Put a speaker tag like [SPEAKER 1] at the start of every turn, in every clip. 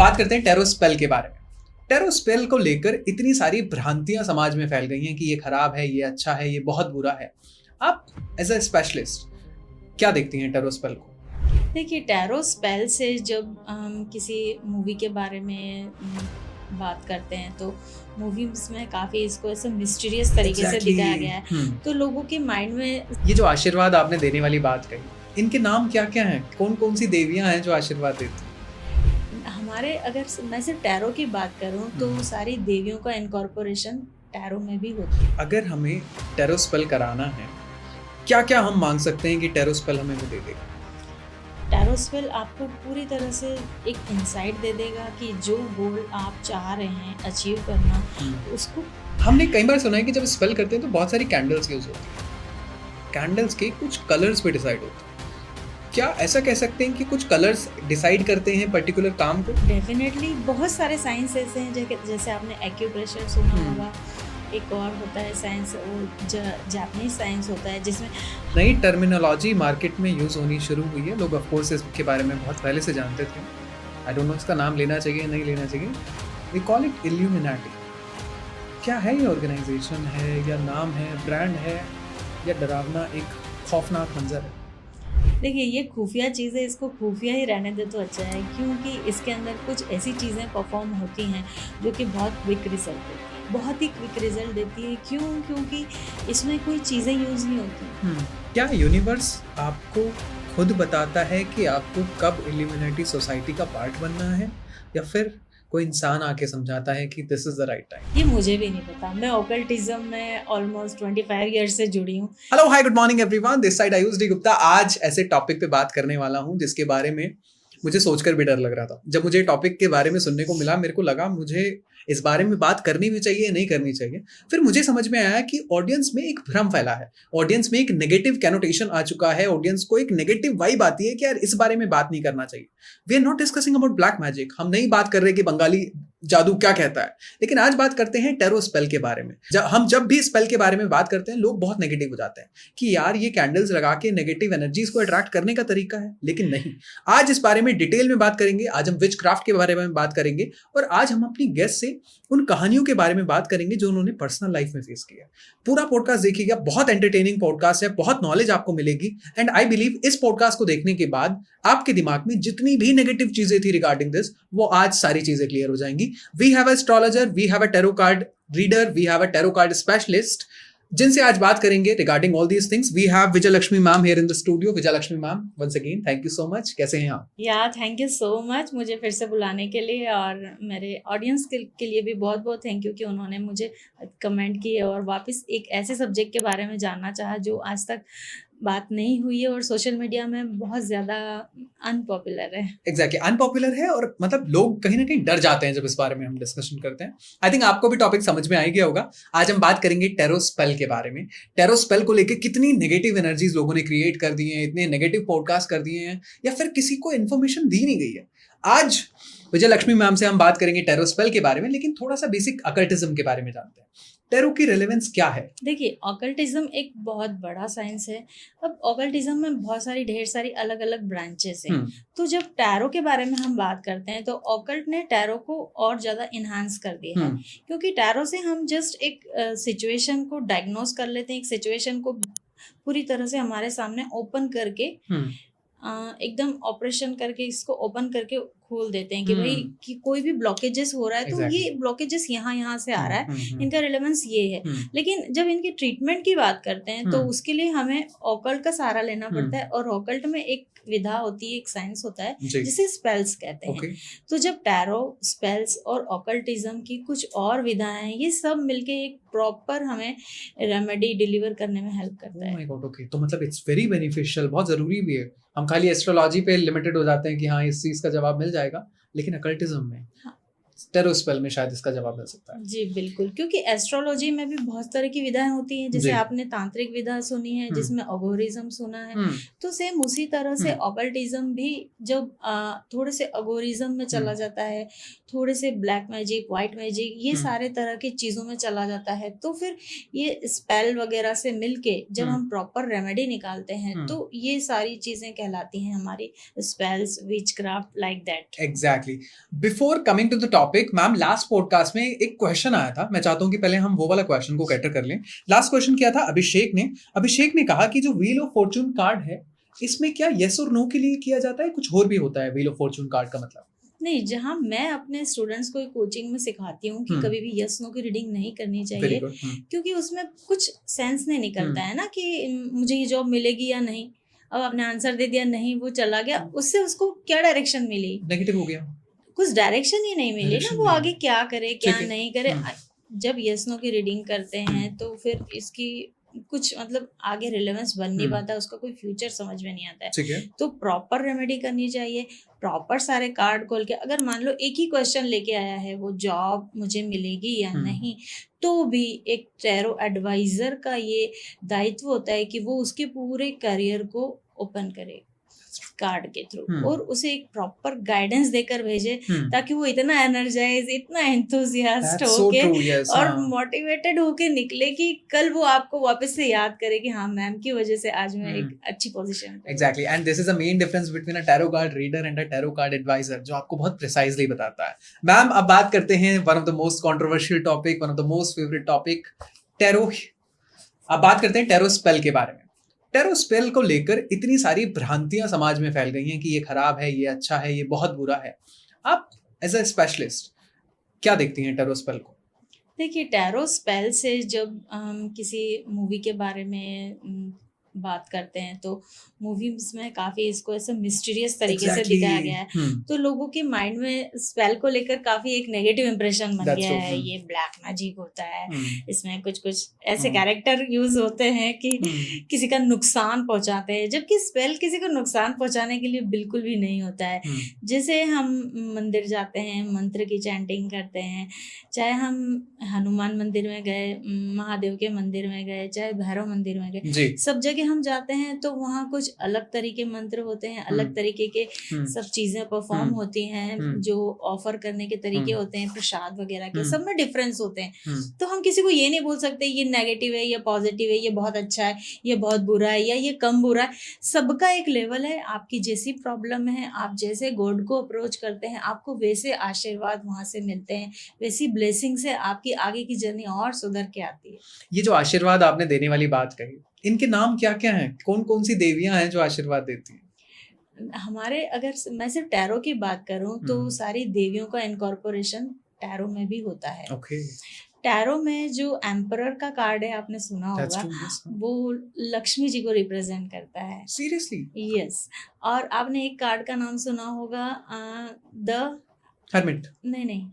[SPEAKER 1] बात करते हैं टैरो स्पेल के बारे में। टैरो स्पेल को लेकर इतनी सारी भ्रांतियां समाज में फैल गई हैं कि ये खराब है, ये अच्छा है, ये बहुत बुरा है। आप एज अ स्पेशलिस्ट क्या देखती हैं टैरो स्पेल को?
[SPEAKER 2] देखिए, टैरो स्पेल से जब हम किसी मूवी के बारे में बात करते हैं तो मूवीज में काफ़ी इसको ऐसे मिस्टीरियस तरीके से
[SPEAKER 1] एग्जैक्टली
[SPEAKER 2] दिखाया गया है। तो लोगों के माइंड में
[SPEAKER 1] ये जो आशीर्वाद आपने देने वाली बात कही, इनके नाम क्या क्या हैं? कौन कौन सी देवियां हैं जो आशीर्वाद देती हैं?
[SPEAKER 2] हमारे अगर मैं सिर्फ टैरो की बात करूं तो सारी देवियों का इनकॉर्पोरेशन टैरो में भी होता है।
[SPEAKER 1] अगर हमें टैरो स्पेल कराना है, क्या क्या हम मांग सकते हैं कि टैरो स्पेल हमें वो दे देगा?
[SPEAKER 2] टैरो स्पेल आपको पूरी तरह से एक इंसाइट दे देगा कि जो गोल आप चाह रहे हैं अचीव करना, उसको
[SPEAKER 1] हमने कई बार सुना है कि जब स्पेल करते हैं तो बहुत सारी कैंडल्स यूज होती है। कैंडल्स के कुछ कलर्स पे डिसाइड होते हैं। क्या ऐसा कह सकते हैं कि कुछ कलर्स डिसाइड करते हैं पर्टिकुलर काम को?
[SPEAKER 2] डेफिनेटली बहुत सारे साइंस ऐसे हैं जैसे आपने एक्यूप्रेशर सुना होगा। एक और होता है साइंस, वो जापानीज साइंस होता है जिसमें
[SPEAKER 1] नई टर्मिनोलॉजी मार्केट में यूज होनी शुरू हुई है। लोग ऑफ कोर्स इसके बारे में बहुत पहले से जानते थे। आई डोंट नो इसका नाम लेना चाहिए नहीं लेना चाहिए। We call it Illuminati. क्या है ये? ऑर्गेनाइजेशन है या नाम है, ब्रांड है, या डरावना एक खौफनाक मंजर है?
[SPEAKER 2] देखिए, ये खुफिया चीज़ है, इसको खुफिया ही रहने दे तो अच्छा है, क्योंकि इसके अंदर कुछ ऐसी चीज़ें परफॉर्म होती हैं जो कि बहुत क्विक रिजल्ट देती है, बहुत ही क्विक रिजल्ट देती है। क्योंकि इसमें कोई चीज़ें यूज़ नहीं होती।
[SPEAKER 1] क्या यूनिवर्स आपको खुद बताता है कि आपको कब इल्यूमिनेटी सोसाइटी का पार्ट बनना है, या फिर कोई इंसान आके समझाता है कि this is the right time?
[SPEAKER 2] ये मुझे भी नहीं पता। मैं ऑकल्टिज्म में ऑलमोस्ट 25 ईयर्स से जुड़ी हूँ।
[SPEAKER 1] Hello, hi, good morning everyone, this side Ayush D Gupta. आज ऐसे टॉपिक पे बात करने वाला हूँ जिसके बारे में मुझे सोचकर भी डर लग रहा था। जब मुझे टॉपिक के बारे में सुनने को मिला, मेरे को लगा मुझे इस बारे में बात करनी भी चाहिए, नहीं करनी चाहिए। फिर मुझे समझ में आया कि ऑडियंस में एक भ्रम फैला है, ऑडियंस में एक नेगेटिव कैनोटेशन आ चुका है, ऑडियंस को एक नेगेटिव वाइब आती है कि यार इस बारे में बात नहीं करना चाहिए। We are not discussing about black magic. हम नहीं बात कर रहे कि बंगाली जादू क्या कहता है, लेकिन आज बात करते हैं टैरो स्पेल के बारे में। जब भी स्पेल के बारे में बात करते हैं, लोग बहुत नेगेटिव हो जाते हैं कि यार ये कैंडल्स लगा के नेगेटिव एनर्जीज को अट्रैक्ट करने का तरीका है, लेकिन नहीं। आज इस बारे में डिटेल में बात करेंगे। आज हम विच क्राफ्ट के बारे में बात करेंगे, और आज हम अपनी गेस्ट से उन कहानियों के बारे में बात करेंगे जो उन्होंने पर्सनल लाइफ में फेस किया। पूरा पॉडकास्ट देखिएगा, बहुत एंटरटेनिंग पॉडकास्ट है, बहुत नॉलेज आपको मिलेगी। एंड आई बिलीव इस पॉडकास्ट को देखने के बाद आपके दिमाग में जितनी भी नेगेटिव चीजें थी रिगार्डिंग दिस, वो आज सारी चीजें क्लियर हो जाएंगी। We have a astrologer, we have a tarot card reader, we have a tarot card specialist, जिनसे आज बात करेंगे regarding all these things. We have Vijay Lakshmi ma'am here in the studio. Vijay Lakshmi ma'am, once again thank you so much. कैसे हैं आप?
[SPEAKER 2] Thank you so much मुझे फिर से बुलाने के लिए, और मेरे ऑडियंस के लिए भी बहुत बहुत थैंक यू कि उन्होंने मुझे कमेंट किए और वापस एक ऐसे सब्जेक्ट के बारे में जानना चाहा जो आज तक बात नहीं हुई है और सोशल मीडिया में बहुत ज़्यादा अनपॉपुलर है।
[SPEAKER 1] एग्जैक्टली अनपॉपुलर है, और मतलब लोग कहीं ना कहीं डर जाते हैं जब इस बारे में हम डिस्कशन करते हैं। आई थिंक आपको भी टॉपिक समझ में आ ही गया होगा। आज हम बात करेंगे टैरो स्पेल के बारे में। टैरो स्पेल को लेके कितनी नेगेटिव एनर्जीज लोगों ने क्रिएट कर दी हैं, इतने नेगेटिव पॉडकास्ट कर दिए हैं, या फिर किसी को इन्फॉर्मेशन दी नहीं गई है। आज विजय लक्ष्मी मैम से हम बात करेंगे टैरो स्पेल के बारे में, लेकिन थोड़ा सा बेसिक अकल्टिज्म के बारे में जानते हैं। टैरो की रेलेवेंस क्या है?
[SPEAKER 2] देखिए, ऑकल्टिज्म एक बहुत बड़ा साइंस है। अब ऑकल्टिज्म में बहुत सारी ढेर सारी अलग अलग ब्रांचेस हैं। तो जब टैरो के बारे में हम बात करते हैं तो ऑकल्ट ने टैरो को और ज़्यादा इन्हांस कर दिया है, क्योंकि टैरो से हम जस्ट एक सिचुएशन को डायग्नोस कर लेते हैं, एक सिचुएशन को पूरी तरह से हमारे सामने ओपन करके एकदम ऑपरेशन करके इसको ओपन करके खोल देते हैं कि भाई कि कोई भी ब्लॉकेजेस हो रहा है तो ये ब्लॉकेजेस यहाँ से आ रहा है, इनका रिलेवेंस ये है। लेकिन जब इनकी ट्रीटमेंट की बात करते हैं तो उसके लिए हमें ऑकल्ट का सहारा लेना पड़ता है, और ऑकल्ट में एक विधा होती है, एक साइंस होता है जिसे स्पेल्स कहते हैं। तो जब टैरो, स्पेल्स और ऑकल्टिज्म की कुछ और विधाएं हैं, ये सब मिलके एक प्रॉपर हमें रेमेडी डिलीवर करने में हेल्प करता है।
[SPEAKER 1] ओके, तो मतलब इट्स वेरी बेनिफिशियल, बहुत जरूरी भी है। हम खाली एस्ट्रोलॉजी पे लिमिटेड हो जाते हैं कि हाँ इस चीज का जवाब मिल जाएगा, लेकिन अकल्टिज्म में टेरो स्पेल में शायद इसका जवाब मिल सकता है।
[SPEAKER 2] जी बिल्कुल, क्योंकि एस्ट्रोलॉजी में भी बहुत तरह की विधाएं होती हैं, जैसे
[SPEAKER 1] जी।
[SPEAKER 2] आपने तांत्रिक विधा सुनी है जिसमें अघोरिज्म सुना है, तो सेम उसी तरह से ऑकल्टिज्म भी जब थोड़े से अघोरिज्म में चला जाता है, थोड़े से ब्लैक मैजिक, व्हाइट मैजिक, ये सारे तरह की चीज़ों में चला जाता है, तो फिर ये स्पेल वगैरह से मिलके जब हम प्रॉपर रेमेडी निकालते हैं तो ये सारी चीज़ें कहलाती हैं हमारी spells, witchcraft, like that.
[SPEAKER 1] Exactly. Before coming to the topic, ma'am last podcast में एक क्वेश्चन आया था, मैं चाहता हूँ कि पहले हम वो वाला क्वेश्चन को कैटर कर लें। लास्ट क्वेश्चन किया था अभिषेक ने कहा कि जो व्हील ऑफ फॉर्चून कार्ड है, इसमें क्या यस और नो के लिए किया जाता है, कुछ और भी होता है व्हील ऑफ फॉर्चून कार्ड का मतलब?
[SPEAKER 2] नहीं, जहाँ मैं अपने स्टूडेंट्स को कोचिंग में सिखाती हूँ कि कभी भी यस नो की रीडिंग नहीं करनी चाहिए, क्योंकि उसमें कुछ सेंस नहीं निकलता है ना कि मुझे ये जॉब मिलेगी या नहीं। अब आपने आंसर दे दिया नहीं, वो चला गया, उससे उसको क्या डायरेक्शन मिली?
[SPEAKER 1] नेगेटिव हो गया,
[SPEAKER 2] कुछ डायरेक्शन ही नहीं मिली ना, वो आगे क्या करे क्या नहीं करे। जब यस नो की रीडिंग करते हैं तो फिर इसकी कुछ मतलब आगे रिलेवेंस बन नहीं पाता, उसका कोई फ्यूचर समझ में नहीं आता है। तो प्रॉपर रेमेडी करनी चाहिए, प्रॉपर सारे कार्ड खोल के। अगर मान लो एक ही क्वेश्चन लेके आया है, वो जॉब मुझे मिलेगी या नहीं, तो भी एक टैरो एडवाइजर का ये दायित्व होता है कि वो उसके पूरे करियर को ओपन करे कार्ड के थ्रू और उसे एक प्रॉपर गाइडेंस देकर भेजे, ताकि वो इतना एनर्जाइज, इतना एंथुसियास्ट होके और मोटिवेटेड होके निकले कि कल वो आपको वापस से याद करे कि हाँ मैम की वजह से आज मैं एक अच्छी पोजीशन पे।
[SPEAKER 1] Exactly, and this is the main difference between a tarot card reader and a tarot card advisor, जो आपको बहुत प्रिसाइजली बताता है। मैम, अब बात करते हैं one of the most controversial topic, one of the most favourite topic, tarot. अब बात करते हैं टैरो स्पेल के बारे में। टैरो स्पेल को लेकर इतनी सारी भ्रांतियां समाज में फैल गई हैं कि ये खराब है, ये अच्छा है, ये बहुत बुरा है। आप एज अ स्पेशलिस्ट क्या देखती हैं टैरो स्पेल को?
[SPEAKER 2] देखिए, टैरो स्पेल से जब हम किसी मूवी के बारे में बात करते हैं तो मूवीज में काफी इसको ऐसे मिस्टीरियस तरीके से दिखाया गया है, तो लोगों के माइंड में स्पेल को लेकर काफी एक नेगेटिव इंप्रेशन बन गया है। ये ब्लैक मैजिक होता है, इसमें कुछ कुछ ऐसे कैरेक्टर यूज होते हैं कि किसी का नुकसान पहुंचाते हैं, जबकि स्पेल किसी को नुकसान पहुंचाने के लिए बिल्कुल भी नहीं होता है। जैसे हम मंदिर जाते हैं, मंत्र की चैंटिंग करते हैं, चाहे हम हनुमान मंदिर में गए, महादेव के मंदिर में गए, चाहे भैरव मंदिर में गए, सब जगह हम जाते हैं तो वहाँ कुछ अलग तरीके मंत्र होते हैं, अलग तरीके के सब चीजें परफॉर्म होती हैं, जो ऑफर करने के तरीके होते हैं, प्रसाद वगैरह के, सब में डिफरेंस होते हैं। तो हम किसी को ये नहीं बोल सकते ये नेगेटिव है, ये पॉजिटिव है, ये बहुत अच्छा है, ये बहुत बुरा है, या ये कम बुरा है। सबका एक लेवल है। आपकी जैसी प्रॉब्लम है, आप जैसे गॉड को अप्रोच करते हैं, आपको वैसे आशीर्वाद वहां से मिलते हैं, वैसी ब्लेसिंग से आपकी आगे की जर्नी और सुधर के आती है।
[SPEAKER 1] ये जो आशीर्वाद आपने देने वाली बात कही, इनके नाम क्या क्या हैं? कौन कौन सी देवियां हैं जो आशीर्वाद देती हैं?
[SPEAKER 2] हमारे, अगर मैं सिर्फ टैरो की बात करूं तो सारी देवियों का इनकॉर्पोरेशन टैरो में भी होता है। टैरो में जो एम्परर का कार्ड है, आपने सुना होगा, वो लक्ष्मी जी को रिप्रेजेंट करता है।
[SPEAKER 1] सीरियसली?
[SPEAKER 2] यस। और आपने एक कार्ड का नाम सुना होगा, द
[SPEAKER 1] हर्मिट?
[SPEAKER 2] नहीं,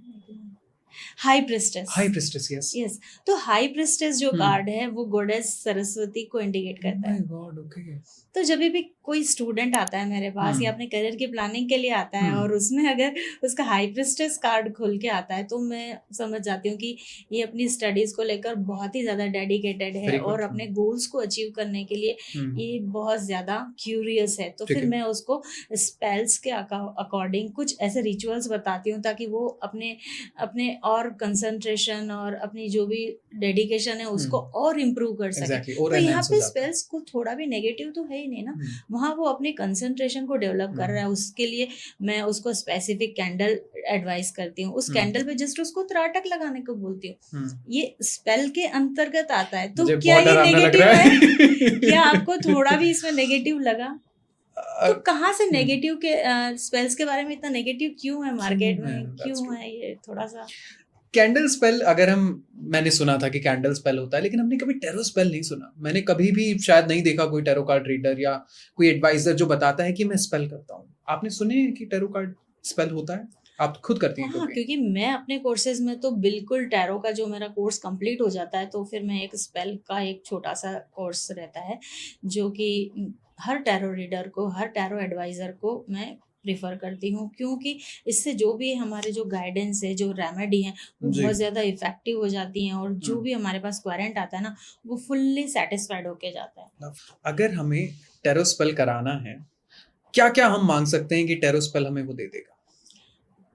[SPEAKER 2] हाई प्रिस्टेस। यस। तो हाई प्रिस्टेस जो कार्ड है वो गॉडेस सरस्वती को इंडिकेट करता है।
[SPEAKER 1] God, okay.
[SPEAKER 2] तो जब भी कोई स्टूडेंट आता है मेरे पास या अपने करियर की प्लानिंग के लिए आता है और उसमें अगर उसका हाई प्रिस्टेस कार्ड खुल के आता है, तो मैं समझ जाती हूँ कि ये अपनी स्टडीज को लेकर बहुत ही ज्यादा डेडिकेटेड है और अपने गोल्स को अचीव करने के लिए ये बहुत ज्यादा क्यूरियस है। तो फिर मैं उसको स्पेल्स के अकॉर्डिंग कुछ ऐसे रिचुअल्स बताती हूँ ताकि वो अपने और कंसंट्रेशन और अपनी जो भी डेडिकेशन है उसको और इम्प्रूव कर सके। तो यहाँ पे स्पेल्स को थोड़ा भी नेगेटिव तो है ही नहीं ना, वहाँ वो अपने कंसंट्रेशन को डेवलप कर रहा है। उसके लिए मैं उसको स्पेसिफिक कैंडल एडवाइस करती हूँ, उस कैंडल पे जस्ट उसको त्राटक लगाने को बोलती हूँ। ये स्पेल के अंतर्गत आता है। तो क्या ये नेगेटिव है? क्या आपको थोड़ा भी इसमें नेगेटिव लगा? तो कहाँ से नेगेटिव के स्पेल्स के बारे में इतना नेगेटिव क्यों है मार्केट में, क्यों है ये थोड़ा सा?
[SPEAKER 1] कैंडल स्पेल, मैंने सुना था कि कैंडल स्पेल होता है, लेकिन हमने कभी टैरो स्पेल नहीं सुना। मैंने कभी भी शायद नहीं देखा कोई टैरो कार्ड रीडर या कोई एडवाइजर जो बताता है कि मैं स्पेल करता हूँ। आपने सुने कि टैरो कार्ड स्पेल होता है? आप खुद करती हैं?
[SPEAKER 2] हाँ, क्योंकि मैं अपने कोर्सेज में तो बिल्कुल टैरो का जो मेरा कोर्स कंप्लीट हो जाता है तो फिर मैं एक स्पेल का एक छोटा सा कोर्स रहता है जो कि हर टैरो रीडर को, हर टैरो एडवाइजर को मैं प्रिफर करती हूँ, क्योंकि इससे जो भी हमारे जो गाइडेंस है, जो रेमेडी है, वो
[SPEAKER 1] जी।
[SPEAKER 2] बहुत ज़्यादा इफेक्टिव हो जाती हैं, और जो
[SPEAKER 1] हम्म।
[SPEAKER 2] भी हमारे पास क्लाइंट आता है ना, वो फुल्ली सेटिस्फाइड होके जाता है।
[SPEAKER 1] अगर हमें टैरो स्पेल कराना है, क्या क्या हम मांग सकते हैं कि टैरो स्पेल हमें वो दे देगा?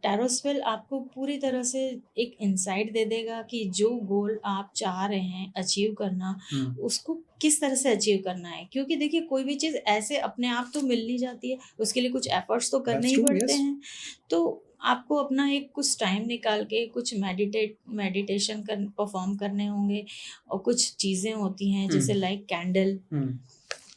[SPEAKER 2] टैरो स्पेल आपको पूरी तरह से एक इंसाइट दे देगा कि जो गोल आप चाह रहे हैं अचीव करना,
[SPEAKER 1] हम्म।
[SPEAKER 2] उसको किस तरह से अचीव करना है। क्योंकि देखिए, कोई भी चीज़ ऐसे अपने आप तो मिल नहीं जाती है, उसके लिए कुछ एफर्ट्स तो करने
[SPEAKER 1] दैट्स
[SPEAKER 2] ही
[SPEAKER 1] ट्रू,
[SPEAKER 2] पड़ते
[SPEAKER 1] यस।
[SPEAKER 2] हैं। तो आपको अपना एक कुछ टाइम निकाल के कुछ मेडिटेशन कर परफॉर्म करने होंगे, और कुछ चीज़ें होती हैं जैसे
[SPEAKER 1] hmm.
[SPEAKER 2] Like candle.
[SPEAKER 1] Hmm.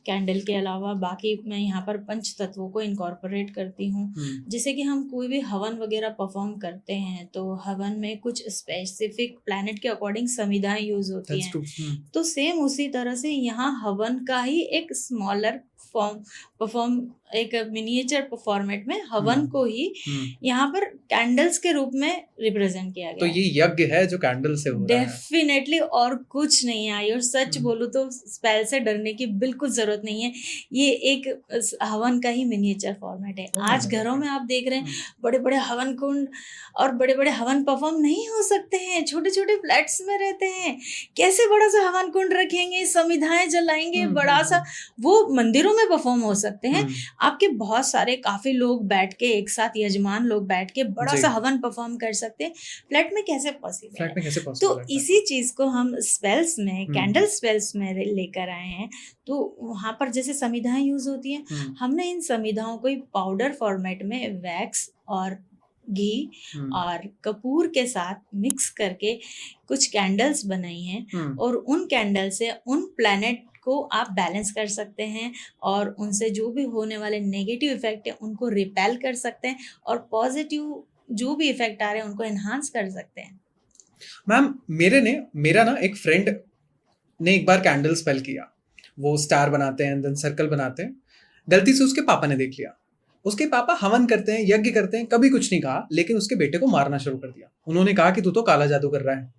[SPEAKER 2] Candle के अलावा बाकी मैं यहाँ पर पंच तत्वों को इनकॉर्पोरेट करती हूँ।
[SPEAKER 1] हम्म।
[SPEAKER 2] जैसे कि हम कोई भी हवन वगैरह परफॉर्म करते हैं, तो हवन में कुछ स्पेसिफिक प्लैनेट के अकॉर्डिंग संविधाएं यूज होती
[SPEAKER 1] दैट्स
[SPEAKER 2] हैं।
[SPEAKER 1] ट्रू।
[SPEAKER 2] तो सेम उसी तरह से यहाँ हवन का ही एक स्मॉलर फॉर्म परफॉर्म एक मिनिएचर फॉर्मेट में हवन को ही यहाँ पर कैंडल्स के रूप में रिप्रेजेंट किया
[SPEAKER 1] तो
[SPEAKER 2] गया
[SPEAKER 1] ये
[SPEAKER 2] है।
[SPEAKER 1] यज्ञ है जो कैंडल से हो रहा है।
[SPEAKER 2] डेफिनेटली, और कुछ नहीं है। और सच
[SPEAKER 1] हम्म।
[SPEAKER 2] बोलूं तो स्पेल से डरने की बिल्कुल जरूरत नहीं है। ये एक हवन का ही मिनिएचर फॉर्मेट है।
[SPEAKER 1] Oh my
[SPEAKER 2] आज
[SPEAKER 1] God,
[SPEAKER 2] घरों
[SPEAKER 1] okay.
[SPEAKER 2] में आप देख रहे हैं बड़े बड़े हवन कुंड और बड़े बड़े हवन परफॉर्म नहीं हो सकते हैं, छोटे छोटे फ्लैट्स में रहते हैं, कैसे बड़ा सा हवन कुंड रखेंगे, समिधाएं जलाएंगे बड़ा सा। वो मंदिरों में परफॉर्म हो सकते हैं। आपके बहुत सारे काफी लोग बैठ के एक साथ, यजमान लोग बैठ के बड़ा
[SPEAKER 1] जी।
[SPEAKER 2] सा हवन परफॉर्म कर सकते हैं। फ्लैट में कैसे पॉसिबल
[SPEAKER 1] फ्लैट
[SPEAKER 2] है?
[SPEAKER 1] में कैसे
[SPEAKER 2] तो
[SPEAKER 1] पॉसिबल है?
[SPEAKER 2] इसी चीज को हम स्पेल्स में, कैंडल स्पेल्स में लेकर आए हैं। तो वहां पर जैसे समिधाएं यूज होती हैं, हमने इन समिधाओं को पाउडर फॉर्मेट में वैक्स और घी और कपूर के साथ मिक्स करके कुछ कैंडल्स बनाई हैं। और उन कैंडल से उन प्लैनेट को आप बैलेंस कर सकते हैं, और उनसे जो भी होने वाले नेगेटिव इफेक्ट है उनको रिपेल कर सकते हैं, और पॉजिटिव जो भी इफेक्ट आ रहे हैं उनको एनहांस कर सकते हैं।
[SPEAKER 1] मैम, मेरा ना एक फ्रेंड ने एक बार कैंडल स्पेल किया। वो स्टार बनाते हैं, देन सर्कल बनाते हैं। गलती से उसके पापा ने देख लिया। उसके पापा हवन करते हैं, यज्ञ करते हैं, कभी कुछ नहीं कहा, लेकिन उसके बेटे को मारना शुरू कर दिया। उन्होंने कहा कि तू तो काला जादू कर रहा है।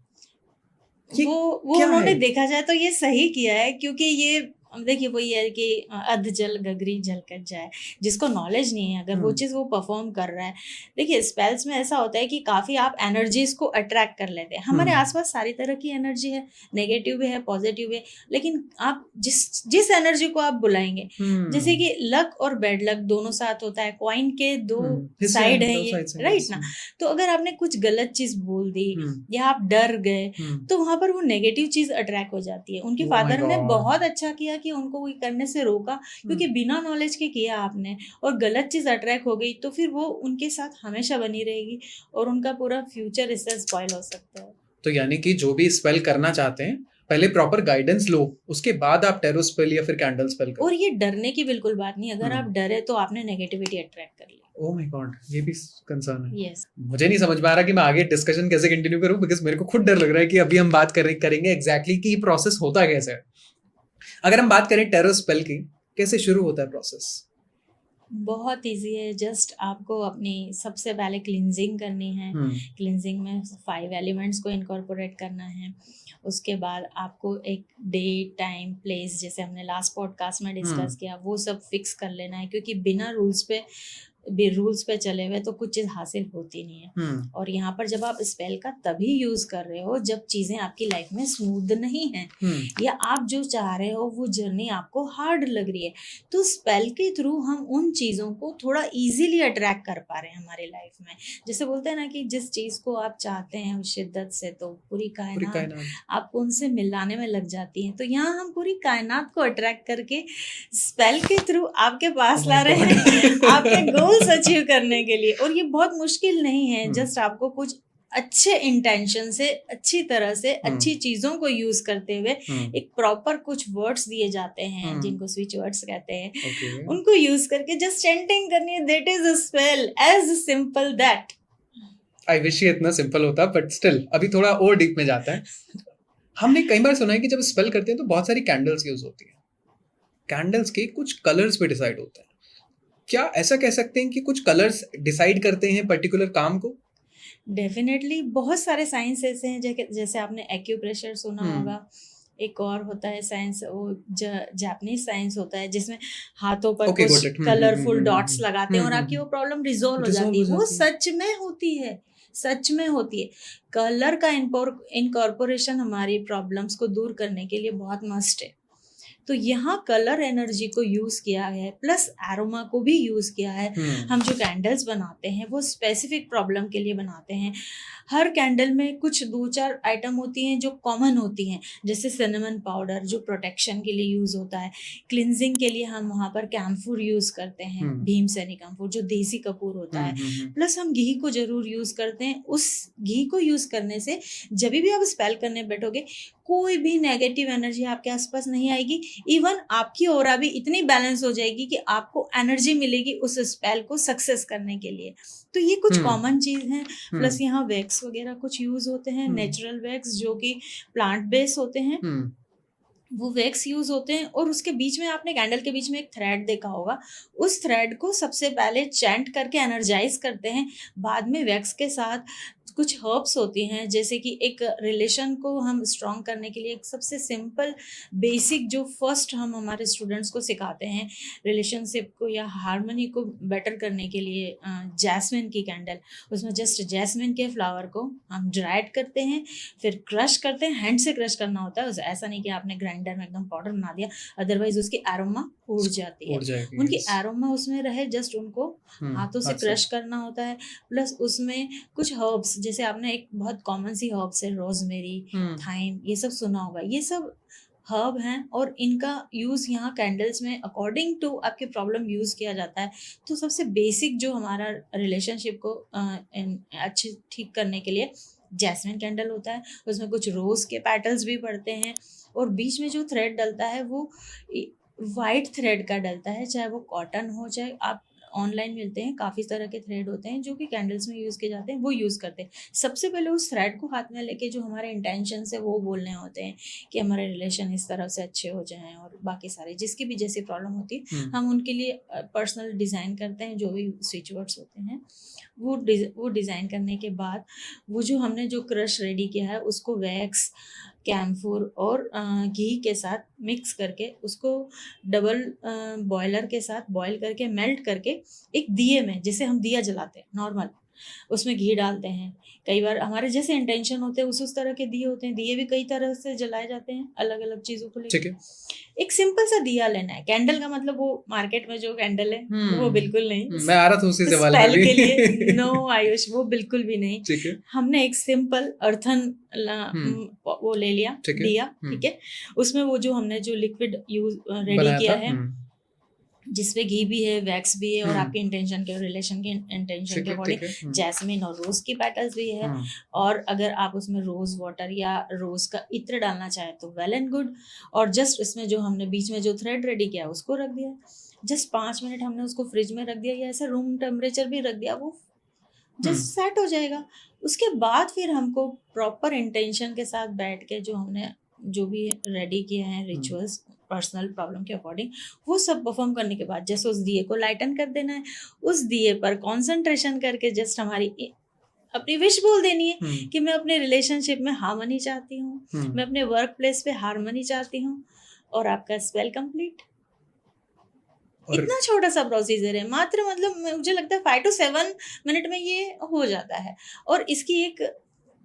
[SPEAKER 1] ये
[SPEAKER 2] वो
[SPEAKER 1] क्या
[SPEAKER 2] उन्होंने
[SPEAKER 1] है?
[SPEAKER 2] देखा जाए तो ये सही किया है, क्योंकि ये अब देखिए वही है कि अध जल गगरी झलकत जाए। जिसको नॉलेज नहीं है, अगर वो चीज़ वो परफॉर्म कर रहा है। देखिए, स्पेल्स में ऐसा होता है कि काफ़ी आप एनर्जीज को अट्रैक्ट कर लेते हैं। हमारे आसपास सारी तरह की एनर्जी है, नेगेटिव भी है, पॉजिटिव भी है। लेकिन आप जिस जिस एनर्जी को आप बुलाएंगे, जैसे कि लक और बैड लक दोनों साथ होता है, कॉइन के दो साइड है ये, राइट ना? तो अगर आपने कुछ गलत चीज बोल दी या आप डर गए, तो वहां पर वो नेगेटिव चीज अट्रैक्ट हो जाती है। उनके फादर ने बहुत अच्छा किया कि उनको वो करने से रोका, क्योंकि बिना नॉलेज के किया आपने और गलत चीज अट्रैक्ट हो गई, तो फिर वो उनके साथ हमेशा बनी रहेगी और उनका पूरा फ्यूचर इससे स्पॉइल हो सकता है।
[SPEAKER 1] तो यानी कि जो भी स्पेल करना चाहते हैं, पहले प्रॉपर गाइडेंस लो, उसके बाद आप टैरो स्पेल या फिर कैंडल स्पेल करो।
[SPEAKER 2] और ये डरने की बिल्कुल बात नहीं। अगर आप डरे तो आपने नेगेटिविटी अट्रैक्ट कर ली।
[SPEAKER 1] ओह माय गॉड, ये भी कंसर्न है।
[SPEAKER 2] यस।
[SPEAKER 1] मुझे नहीं समझ में आ रहा कि मैं आगे डिस्कशन कैसे कंटिन्यू करूं, बिकॉज मेरे को खुद डर लग रहा है कि अभी हम बात करेंगे एग्जैक्टली कि प्रोसेस होता कैसे है। अगर हम बात करें टैरो स्पेल की, कैसे शुरू होता है प्रोसेस?
[SPEAKER 2] बहुत इजी है। जस्ट आपको अपनी सबसे पहले क्लिनजिंग करनी है। क्लिनजिंग में 5 एलिमेंट्स को इनकॉर्पोरेट करना है। उसके बाद आपको एक डे, टाइम, प्लेस, जैसे हमने लास्ट पॉडकास्ट में डिस्कस किया, वो सब फिक्स कर लेना है, क्योंकि बिना रूल्स पे चले हुए तो कुछ चीज़ हासिल होती नहीं है। और यहाँ पर जब आप स्पेल का तभी यूज कर रहे हो जब चीजें आपकी लाइफ में स्मूथ नहीं है, या आप जो चाह रहे हो वो जर्नी आपको हार्ड लग रही है। तो स्पेल के थ्रू हम उन चीजों को थोड़ा इजीली अट्रैक्ट कर पा रहे हैं हमारी लाइफ में। जैसे बोलते हैं ना कि जिस चीज को आप चाहते हैं उस शिद्दत से, तो पूरी कायनात आपको उनसे मिलाने में लग जाती है। तो यहाँ हम पूरी कायनात को अट्रैक्ट करके स्पेल के थ्रू आपके पास ला रहे हैं आपके गोल्स अचीव करने के लिए। और ये बहुत मुश्किल नहीं है। जस्ट आपको कुछ अच्छे इंटेंशन से, अच्छी तरह से, अच्छी चीजों को यूज करते हुए एक प्रॉपर कुछ वर्ड्स दिए जाते हैं जिनको स्विच वर्ड्स कहते हैं, उनको यूज करके जस्ट चैंटिंग करनी है। That is a spell, as simple that.
[SPEAKER 1] I wish ये इतना सिंपल होता, बट स्टिल अभी थोड़ा और डीप में जाता है। हमने कई बार सुना है कि जब स्पेल करते हैं तो बहुत सारी कैंडल्स यूज होती है। कैंडल्स के कुछ कलर्स पे डिसाइड होता है। क्या ऐसा कह सकते हैं कि कुछ कलर्स डिसाइड करते हैं पर्टिकुलर काम को?
[SPEAKER 2] डेफिनेटली बहुत सारे साइंस ऐसे हैं, जैसे आपने एक्यूप्रेशर सुना होगा, एक और होता है साइंस, वो जापानीज साइंस होता है जिसमें हाथों पर
[SPEAKER 1] ओके,
[SPEAKER 2] कुछ
[SPEAKER 1] गॉट इट।
[SPEAKER 2] कलरफुल डॉट्स लगाते हैं और आपकी वो प्रॉब्लम रिजोल्व हो
[SPEAKER 1] रिजॉल्व
[SPEAKER 2] जाती
[SPEAKER 1] हो
[SPEAKER 2] है। वो
[SPEAKER 1] जाती है।
[SPEAKER 2] सच में होती है, सच में होती है। कलर का इनकॉर्पोरेशन हमारी प्रॉब्लम्स को दूर करने के लिए बहुत मस्ट है। तो यहाँ कलर एनर्जी को यूज किया है, प्लस एरोमा को भी यूज किया है। हम जो कैंडल्स बनाते हैं वो स्पेसिफिक प्रॉब्लम के लिए बनाते हैं। हर कैंडल में कुछ 2-4 आइटम होती हैं जो कॉमन होती हैं, जैसे सिनेमन पाउडर जो प्रोटेक्शन के लिए यूज होता है, क्लिनजिंग के लिए हम वहाँ पर कैम्फूर यूज करते हैं, भीमसेनी कैम्फूर जो देसी कपूर होता है, प्लस हम घी को जरूर यूज करते हैं। उस घी को यूज करने से जब भी आप स्पेल करने बैठोगे कोई भी नेगेटिव एनर्जी आपके आसपास नहीं आएगी। इवन आपकी ऑरा भी इतनी बैलेंस हो जाएगी कि आपको एनर्जी मिलेगी उस स्पेल को सक्सेस करने के लिए। तो ये कुछ कॉमन चीज है। प्लस यहाँ वैक्स वगैरह कुछ यूज होते हैं, नेचुरल वैक्स जो कि प्लांट बेस होते हैं, वो वैक्स यूज होते हैं। और उसके बीच में आपने कैंडल के बीच में एक थ्रेड देखा होगा, उस थ्रेड को सबसे पहले चैंट करके एनर्जाइज करते हैं, बाद में वैक्स के साथ कुछ हर्ब्स होती हैं। जैसे कि एक रिलेशन को हम स्ट्रॉन्ग करने के लिए एक सबसे सिंपल बेसिक जो फर्स्ट हम हमारे स्टूडेंट्स को सिखाते हैं रिलेशनशिप को या हार्मनी को बेटर करने के लिए, जैस्मिन की कैंडल, उसमें जस्ट जैस्मिन के फ्लावर को हम ड्राइड करते हैं, फिर क्रश करते हैं। हैंड से क्रश करना होता है, ऐसा नहीं कि आपने ग्राइंडर में एकदम पाउडर बना दिया, अदरवाइज उसकी एरोमा उड़ जाती है। उनकी एरोमा उसमें रहे, जस्ट उनको हाथों से क्रश करना होता है। प्लस उसमें कुछ हर्ब्स, जैसे आपने एक बहुत कॉमन सी हर्ब्स है रोजमेरी, थाइम, ये सब सुना होगा, ये सब हर्ब हैं और इनका यूज़ यहाँ कैंडल्स में अकॉर्डिंग टू आपकी प्रॉब्लम यूज़ किया जाता है। तो सबसे बेसिक जो हमारा रिलेशनशिप को अच्छे ठीक करने के लिए जैस्मिन कैंडल होता है, उसमें कुछ रोज़ के पेटल्स भी पड़ते हैं और बीच में जो थ्रेड डलता है वो वाइट थ्रेड का डलता है, चाहे वो कॉटन हो, चाहे आप ऑनलाइन मिलते हैं, काफ़ी तरह के थ्रेड होते हैं जो कि कैंडल्स में यूज़ किए जाते हैं, वो यूज़ करते हैं। सबसे पहले उस थ्रेड को हाथ में लेके जो हमारे इंटेंशन है वो बोलने होते हैं कि हमारे रिलेशन इस तरह से अच्छे हो जाएं, और बाकी सारे जिसकी भी जैसी प्रॉब्लम होती है हम उनके लिए पर्सनल डिज़ाइन करते हैं। जो भी स्विच वर्ड्स होते हैं वो डिज़ाइन करने के बाद वो जो हमने जो क्रश रेडी किया है उसको वैक्स, कैम्फूर और घी के साथ मिक्स करके उसको डबल बॉयलर के साथ बॉयल करके मेल्ट करके एक दिए में, जैसे हम दिया जलाते हैं नॉर्मल, उसमें घी डालते हैं। कई बार हमारे जैसे इंटेंशन होते हैं उस तरह के दिए होते हैं। दिए भी कई तरह से जलाए जाते हैं अलग अलग चीज़ों को लेकर। एक सिंपल सा दिया लेना है। कैंडल का मतलब वो मार्केट में जो कैंडल है वो बिल्कुल नहीं,
[SPEAKER 1] मैं आ रहा था उसी सवाल
[SPEAKER 2] स्पेल के लिए नो आयुष, वो बिल्कुल भी नहीं।
[SPEAKER 1] ठीक है।
[SPEAKER 2] हमने एक सिंपल अर्थन वो ले लिया दिया, ठीक है। उसमें वो जो हमने जो लिक्विड यूज रेडी किया है जिसपे घी भी है, वैक्स भी है और आपके इंटेंशन के रिलेशन के इंटेंशन के अकॉर्डिंग जैस्मिन और रोज की पेटल्स भी है। और अगर आप उसमें रोज वाटर या रोज का इत्र डालना चाहे तो वेल एंड गुड। और जस्ट इसमें जो हमने बीच में जो थ्रेड रेडी किया उसको रख दिया, जस्ट 5 मिनट हमने उसको फ्रिज में रख दिया या ऐसे रूम टेम्परेचर भी रख दिया, वो जस्ट सेट हो जाएगा। उसके बाद फिर हमको प्रॉपर इंटेंशन के साथ बैठ के जो हमने जो भी रेडी किए हैं रिचुअल्स पर्सनल प्रॉब्लम के अकॉर्डिंग, वो सब परफॉर्म करने के बाद जैसे उस दिए को लाइटन कर देना है। उस दिए पर कंसंट्रेशन करके जस्ट हमारी अपनी विश बोल देनी है कि मैं अपने रिलेशनशिप में हार्मनी चाहती हूँ, मैं अपने वर्क प्लेस पे हार्मनी चाहती हूँ, और आपका स्पेल कंप्लीट। इतना छोटा सा प्रोसीजर है, मात्र मतलब मुझे लगता है 5 to 7 मिनट में ये हो जाता है। और इसकी एक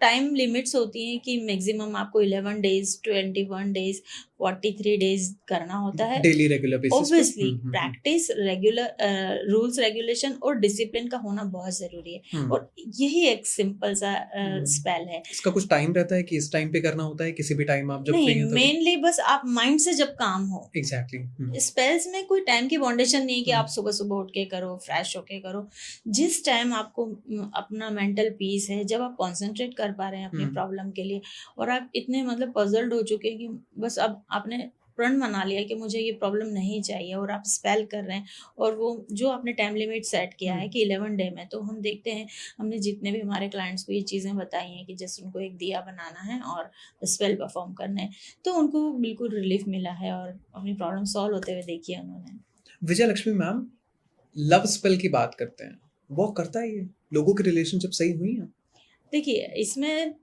[SPEAKER 2] टाइम लिमिट्स होती हैं कि मैक्सिमम आपको 11 डेज, 21 डेज, 43 डेज करना होता है
[SPEAKER 1] डेली रेगुलर बेसिस पे।
[SPEAKER 2] Obviously practice, regular rules regulation और डिसिप्लिन का होना बहुत जरूरी है। और यही एक सिंपल सा स्पेल है।
[SPEAKER 1] इसका कुछ टाइम रहता है कि इस टाइम पे करना होता है, किसी भी टाइम आप जब फ्री
[SPEAKER 2] नहीं,
[SPEAKER 1] हो?
[SPEAKER 2] मेनली बस आप माइंड से जब काम हो।
[SPEAKER 1] एग्जैक्टली।
[SPEAKER 2] स्पेल्स में कोई टाइम की बाउंडेशन नहीं है कि आप सुबह सुबह उठ के करो, फ्रेश होके करो। जिस टाइम आपको अपना मेंटल पीस है, जब आप कंसंट्रेट कर पा रहे हैं अपनी प्रॉब्लम के लिए, और आप इतने मतलब पजल्ड हो चुके हैं कि बस अब आपने प्रण बना लिया कि मुझे ये प्रॉब्लम नहीं चाहिए, और आप स्पेल कर रहे हैं, और वो जो आपने टाइम लिमिट सेट किया है कि 11 डे में, तो हम देखते हैं हमने जितने भी हमारे क्लाइंट्स को ये चीज़ें बताई हैं कि जैसे उनको एक दिया बनाना है और स्पेल परफॉर्म करना है, तो उनको बिल्कुल रिलीफ मिला है और अपनी प्रॉब्लम सॉल्व होते हुए देखी है उन्होंने।
[SPEAKER 1] विजय लक्ष्मी मैम, लव स्पेल की बात करते हैं, वो करता है ये? लोगों की रिलेशनशिप सही हुई है?
[SPEAKER 2] देखिए, इसमें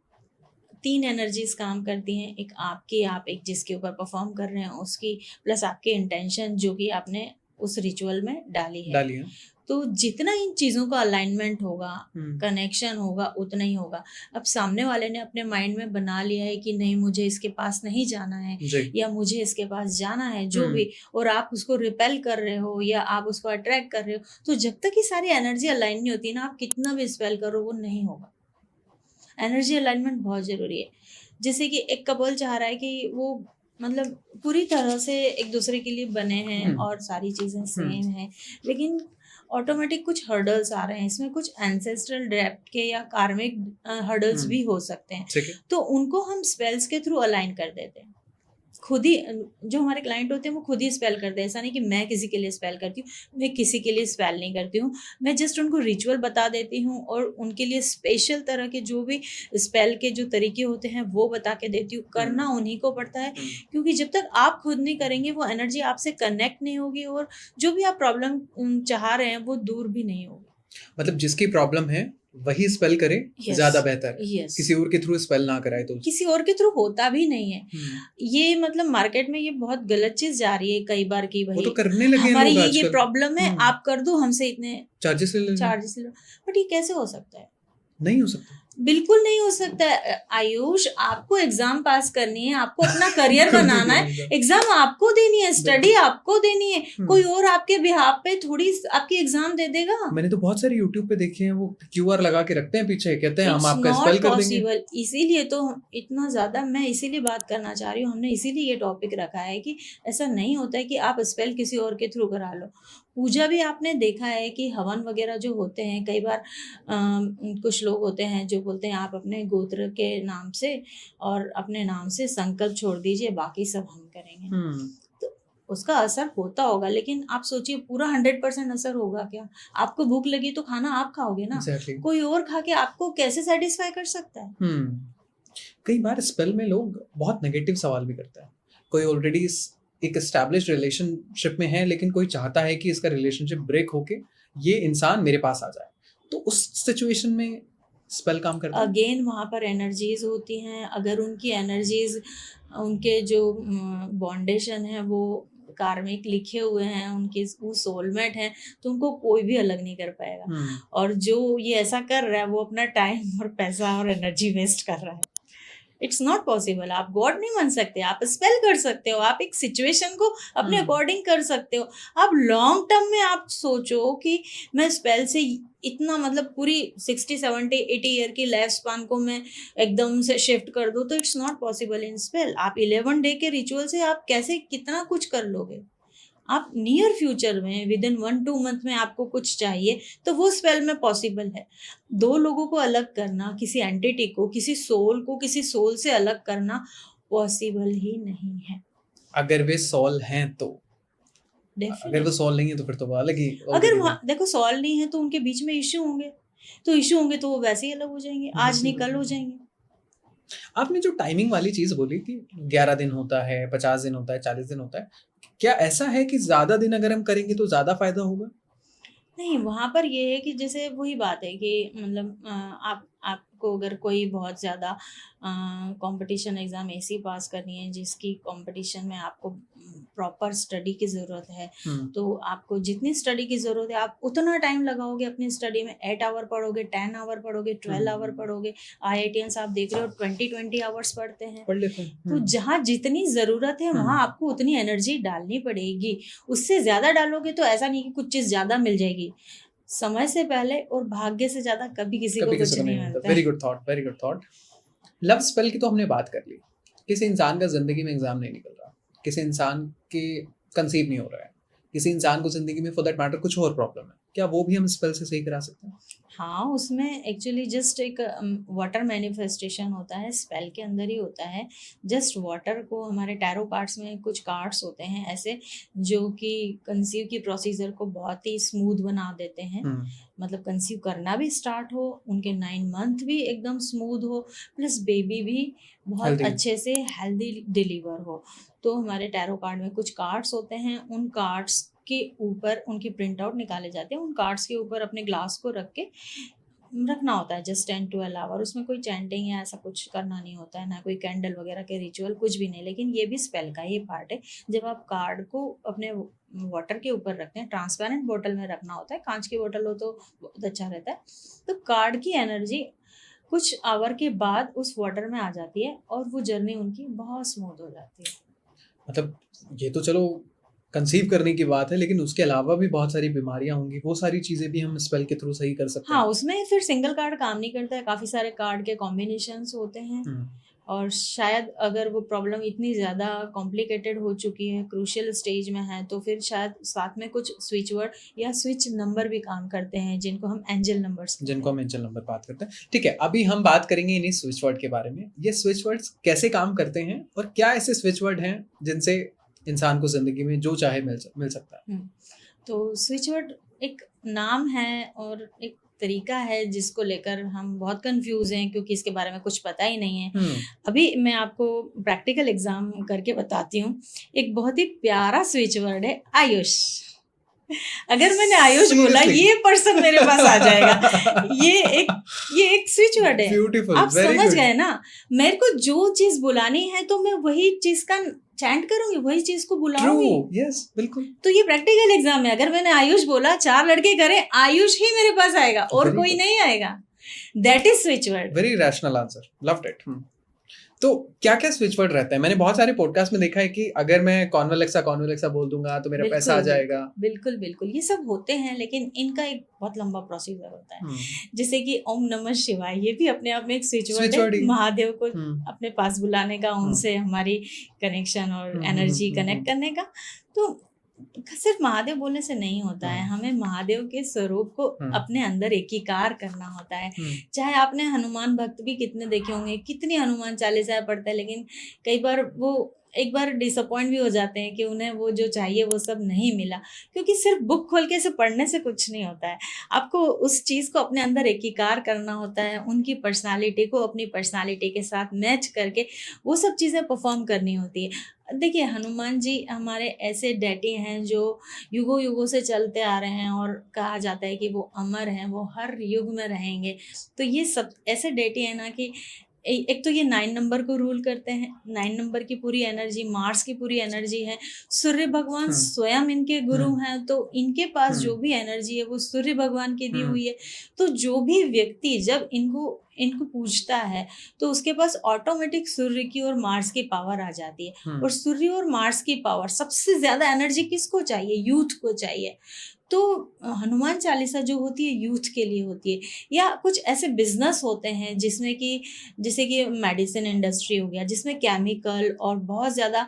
[SPEAKER 2] 3 एनर्जीज काम करती हैं, एक आपकी, आप एक जिसके ऊपर परफॉर्म कर रहे हैं उसकी, प्लस आपकी इंटेंशन जो कि आपने उस रिचुअल में डाली है। तो जितना इन चीज़ों का अलाइनमेंट होगा, कनेक्शन होगा, उतना ही होगा। अब सामने वाले ने अपने माइंड में बना लिया है कि नहीं मुझे इसके पास नहीं जाना है या मुझे इसके पास जाना है, जो भी, और आप उसको रिपेल कर रहे हो या आप उसको अट्रैक्ट कर रहे हो, तो जब तक ये सारी एनर्जी अलाइन नहीं होती ना, आप कितना भी स्पेल करो वो नहीं होगा। एनर्जी अलाइनमेंट बहुत ज़रूरी है। जैसे कि एक कपल चाह रहा है कि वो मतलब पूरी तरह से एक दूसरे के लिए बने हैं और सारी चीज़ें सेम हैं, लेकिन ऑटोमेटिक कुछ हर्डल्स आ रहे हैं, इसमें कुछ एंसेस्ट्रल डेप्थ के या कार्मिक हर्डल्स भी हो सकते हैं, तो उनको हम स्पेल्स के थ्रू अलाइन कर देते हैं। खुद ही जो हमारे क्लाइंट होते हैं वो खुद ही स्पेल करते हैं। ऐसा नहीं कि मैं किसी के लिए स्पेल करती हूँ, मैं किसी के लिए स्पेल नहीं करती हूँ, मैं जस्ट उनको रिचुअल बता देती हूँ और उनके लिए स्पेशल तरह के जो भी स्पेल के जो तरीके होते हैं वो बता के देती हूँ। करना उन्हीं को पड़ता है, क्योंकि जब तक आप खुद नहीं करेंगे वो एनर्जी आपसे कनेक्ट नहीं होगी और जो भी आप प्रॉब्लम चाह रहे हैं वो दूर भी नहीं होगी।
[SPEAKER 1] मतलब जिसकी प्रॉब्लम है वही स्पेल करे, ज्यादा बेहतर है। किसी और के थ्रू स्पेल ना कराए तो
[SPEAKER 2] किसी और के थ्रू होता भी नहीं है। ये मतलब मार्केट में ये बहुत गलत चीज जा रही है कई बार की, भाई
[SPEAKER 1] वो तो करने लगे
[SPEAKER 2] हमारी
[SPEAKER 1] लोग
[SPEAKER 2] ये प्रॉब्लम है, आप कर दो, हमसे इतने
[SPEAKER 1] चार्जेस ले
[SPEAKER 2] लो। बट ये कैसे हो सकता है?
[SPEAKER 1] नहीं हो सकता,
[SPEAKER 2] बिल्कुल नहीं हो सकता है। आयुष, आपको एग्जाम पास करनी है, आपको अपना करियर बनाना है, एग्जाम आपको देनी है, स्टडी आपको देनी है, कोई और आपके बिहाफ पे थोड़ी आपकी एग्जाम दे देगा।
[SPEAKER 1] मैंने तो बहुत सारे यूट्यूब पे देखे हैं, वो क्यूआर लगा के रखते हैं पीछे, कहते हैं हम आपका स्पेल कर देंगे।
[SPEAKER 2] इसीलिए तो इतना ज्यादा मैं इसीलिए बात करना चाह रही हूँ, हमने इसीलिए ये टॉपिक रखा है कि ऐसा नहीं होता है कि आप स्पेल किसी और के थ्रू करा लो। पूजा भी आपने देखा है कि हवन वगैरह जो होते हैं, कई बार कुछ लोग होते हैं जो बोलते हैं आप अपने गोत्र के नाम से और अपने नाम से संकल्प छोड़ दीजिए, बाकी सब हम करेंगे। तो उसका असर होता होगा, लेकिन आप सोचिए पूरा 100% असर होगा क्या? आपको भूख लगी तो खाना आप खाओगे ना, कोई और खा के आपको कैसे सेटिस्फाई कर सकता है?
[SPEAKER 1] कई बार स्पेल में लोग बहुत नेगेटिव सवाल भी करते हैं। कोई ऑलरेडी एक एस्टैब्लिश्ड रिलेशनशिप में है, लेकिन कोई चाहता है कि इसका रिलेशनशिप ब्रेक होके ये इंसान मेरे पास आ जाए, तो उस सिचुएशन में स्पेल काम करता है।
[SPEAKER 2] अगेन वहाँ पर एनर्जीज होती हैं, अगर उनकी एनर्जीज, उनके जो बॉन्डेशन है वो कार्मिक लिखे हुए हैं, उनके वो सोलमेट हैं, तो उनको कोई भी अलग नहीं कर पाएगा। और जो ये ऐसा कर रहा है वो अपना टाइम और पैसा और एनर्जी वेस्ट कर रहा है। It's not possible. आप गॉड नहीं बन सकते, आप स्पेल कर सकते हो, आप एक सिचुएशन को अपने अकॉर्डिंग कर सकते हो। आप लॉन्ग टर्म में आप सोचो कि मैं स्पेल से इतना मतलब पूरी 60, 70, 80 ईयर की लाइफ स्पान को मैं एकदम से शिफ्ट कर दूं, तो it's not possible in spell. आप 11 डे के रिचुअल से आप कैसे कितना कुछ कर लोगे? आप नियर फ्यूचर में विद इन 1-2 मंथ में आपको कुछ चाहिए तो वो स्पेल में पॉसिबल है। 2 लोगों को अलग करना, किसी एंटिटी को, किसी सोल को किसी सोल से अलग करना पॉसिबल ही नहीं है।
[SPEAKER 1] अगर वे सोल हैं तो, अगर वो सॉल्व नहीं है तो फिर तो अलग ही।
[SPEAKER 2] अगर देखो सॉल्व नहीं है तो उनके बीच में इश्यू होंगे, तो इश्यू होंगे तो वो वैसे ही अलग हो जाएंगे, आज नहीं कल हो जाएंगे।
[SPEAKER 1] आपने जो टाइमिंग वाली चीज बोली कि 11 दिन होता है, 50 दिन होता है, 40 दिन होता है, क्या ऐसा है कि ज्यादा दिन अगर हम करेंगे तो ज्यादा फायदा होगा?
[SPEAKER 2] नहीं, वहाँ पर ये है कि जैसे वही बात है कि मतलब आपको अगर कोई बहुत ज़्यादा कंपटीशन एग्ज़ाम ऐसी पास करनी है जिसकी कंपटीशन में आपको प्रॉपर स्टडी की ज़रूरत है, तो आपको जितनी स्टडी की ज़रूरत है आप उतना टाइम लगाओगे अपनी स्टडी में। 8 आवर पढ़ोगे, 10 आवर पढ़ोगे, 12 आवर पढ़ोगे। IITians आप देख रहे हो 20 आवर्स पढ़ते हैं। तो जहाँ जितनी ज़रूरत है वहाँ आपको उतनी एनर्जी डालनी पड़ेगी। उससे ज़्यादा डालोगे तो ऐसा नहीं कि कुछ चीज़ ज़्यादा मिल जाएगी। समय से पहले और भाग्य से ज्यादा कभी किसी को कुछ नहीं मिलता।
[SPEAKER 1] Very good thought, very good thought. Love spell की तो हमने बात कर ली। किसी इंसान का जिंदगी में एग्जाम नहीं निकल रहा, किसी इंसान के कंसीव नहीं हो रहा है, किसी इंसान को जिंदगी में फॉर दैट मैटर कुछ और प्रॉब्लम है, क्या वो भी हम स्पेल से सही करा सकते हैं?
[SPEAKER 2] हाँ, उसमें एक्चुअली जस्ट एक वाटर मैनिफेस्टेशन होता है, स्पेल के अंदर ही होता है। जस्ट वाटर को, हमारे टैरो कार्ड्स में कुछ कार्ड्स होते हैं ऐसे जो कि कंसीव की प्रोसीजर को बहुत ही स्मूथ बना देते हैं। मतलब कंसीव करना भी स्टार्ट हो, उनके 9 मंथ भी एकदम स्मूथ हो, प्लस बेबी भी बहुत अच्छे से हेल्दी डिलीवर हो। तो हमारे टैरो कार्ड में कुछ कार्ड्स होते हैं, उन कार्ड्स के ऊपर उनकी प्रिंट आउट निकाले जाते हैं। उन कार्ड्स के ऊपर अपने ग्लास को रख के रखना होता है जस्ट 10-12 आवर। उसमें कोई चैंटिंग या ऐसा कुछ करना नहीं होता है, ना कोई कैंडल वगैरह के रिचुअल, कुछ भी नहीं। लेकिन ये भी स्पेल का ही पार्ट है। जब आप कार्ड को अपने वाटर के ऊपर रखते हैं, ट्रांसपेरेंट बोतल में रखना होता है, कांच की बोतल हो तो बहुत अच्छा रहता है। तो कार्ड की एनर्जी कुछ आवर के बाद उस वाटर में आ जाती है और वो जर्नी उनकी बहुत स्मूथ हो जाती है।
[SPEAKER 1] मतलब ये तो चलो कंसीव करने की बात है, लेकिन उसके अलावा भी बहुत सारी बीमारियां होंगी, वो सारी चीजें भी हम स्पेल के थ्रू सही कर सकते
[SPEAKER 2] हाँ,
[SPEAKER 1] हैं।
[SPEAKER 2] उसमें फिर सिंगल कार्ड काम नहीं करता है, काफ़ी सारे कार्ड के कॉम्बिनेशंस होते हैं। और शायद अगर वो प्रॉब्लम इतनी ज़्यादा कॉम्प्लिकेटेड हो चुकी है, क्रूशियल स्टेज में है, तो फिर शायद साथ में कुछ स्विच वर्ड या स्विच नंबर भी काम करते हैं, जिनको हम एंजल नंबर्स कहते
[SPEAKER 1] जिनको
[SPEAKER 2] हैं।
[SPEAKER 1] हम एंजल नंबर बात करते हैं। ठीक है, अभी हम बात करेंगे इन्हीं स्विच वर्ड के बारे में। ये स्विच वर्ड्स कैसे काम करते हैं और क्या ऐसे स्विच वर्ड हैं जिनसे इंसान को जिंदगी में जो चाहे मिल सकता है।
[SPEAKER 2] तो स्विच वर्ड एक नाम है और एक तरीका है जिसको लेकर हम बहुत कंफ्यूज हैं, क्योंकि इसके बारे में कुछ पता ही नहीं है। अभी मैं आपको प्रैक्टिकल एग्जाम करके बताती हूँ। एक बहुत ही प्यारा स्विच वर्ड है आयुष। अगर मैंने आयुष बोला, ये पर्सन मेरे पास आ जाएगा। ये एक स्विच वर्ड है।
[SPEAKER 1] ब्यूटीफुल,
[SPEAKER 2] आप समझ गए ना? मेरे को जो चीज बुलानी है तो मैं वही चीज का चैंट करूंगी, वही चीज को बुलाऊंगी।
[SPEAKER 1] यस, बिल्कुल।
[SPEAKER 2] तो ये प्रैक्टिकल एग्जाम है। अगर मैंने आयुष बोला, 4 लड़के करें, आयुष ही मेरे पास आएगा और कोई नहीं आएगा। That is switch word.
[SPEAKER 1] Very rational answer, loved it. तो क्या क्या स्विच वर्ड रहता है? मैंने बहुत सारे पॉडकास्ट में देखा है कि अगर मैं कॉन्वेलेक्सा बोल दूंगा तो मेरा पैसा आ जाएगा।
[SPEAKER 2] बिल्कुल बिल्कुल, ये सब होते हैं, लेकिन इनका एक बहुत लंबा प्रोसीजर होता है। जैसे कि ओम नमः शिवाय, ये भी अपने आप में एक स्विच वर्ड है। महादेव को अपने पास बुलाने का, उनसे हमारी कनेक्शन और एनर्जी कनेक्ट करने का। तो सिर्फ महादेव बोलने से नहीं होता है, हमें महादेव के स्वरूप को अपने अंदर एकीकार करना होता है। चाहे आपने हनुमान भक्त भी कितने देखे होंगे, कितनी हनुमान चालीसा पढ़ते हैं, लेकिन कई बार वो एक बार डिसअपॉइंट भी हो जाते हैं कि उन्हें वो जो चाहिए वो सब नहीं मिला, क्योंकि सिर्फ बुक खोल के से पढ़ने से कुछ नहीं होता है। आपको उस चीज़ को अपने अंदर एकीकार करना होता है, उनकी पर्सनालिटी को अपनी पर्सनालिटी के साथ मैच करके वो सब चीज़ें परफॉर्म करनी होती है। देखिए, हनुमान जी हमारे ऐसे डेटी हैं जो युगों युगों से चलते आ रहे हैं और कहा जाता है कि वो अमर हैं, वो हर युग में रहेंगे। तो ये सब ऐसे डेटी हैं ना कि एक तो ये 9 नंबर को रूल करते हैं। 9 नंबर की पूरी एनर्जी मार्स की पूरी एनर्जी है। सूर्य भगवान स्वयं इनके गुरु हैं, तो इनके पास जो भी एनर्जी है वो सूर्य भगवान की दी हुई है। तो जो भी व्यक्ति जब इनको पूजता है तो उसके पास ऑटोमेटिक सूर्य की और मार्स की पावर आ जाती है। और सूर्य और मार्स की पावर, सबसे ज्यादा एनर्जी किसको चाहिए? यूथ को चाहिए। तो हनुमान चालीसा जो होती है यूथ के लिए होती है। या कुछ ऐसे बिजनेस होते हैं जिसमें कि जैसे कि मेडिसिन इंडस्ट्री हो गया, जिसमें केमिकल और बहुत ज़्यादा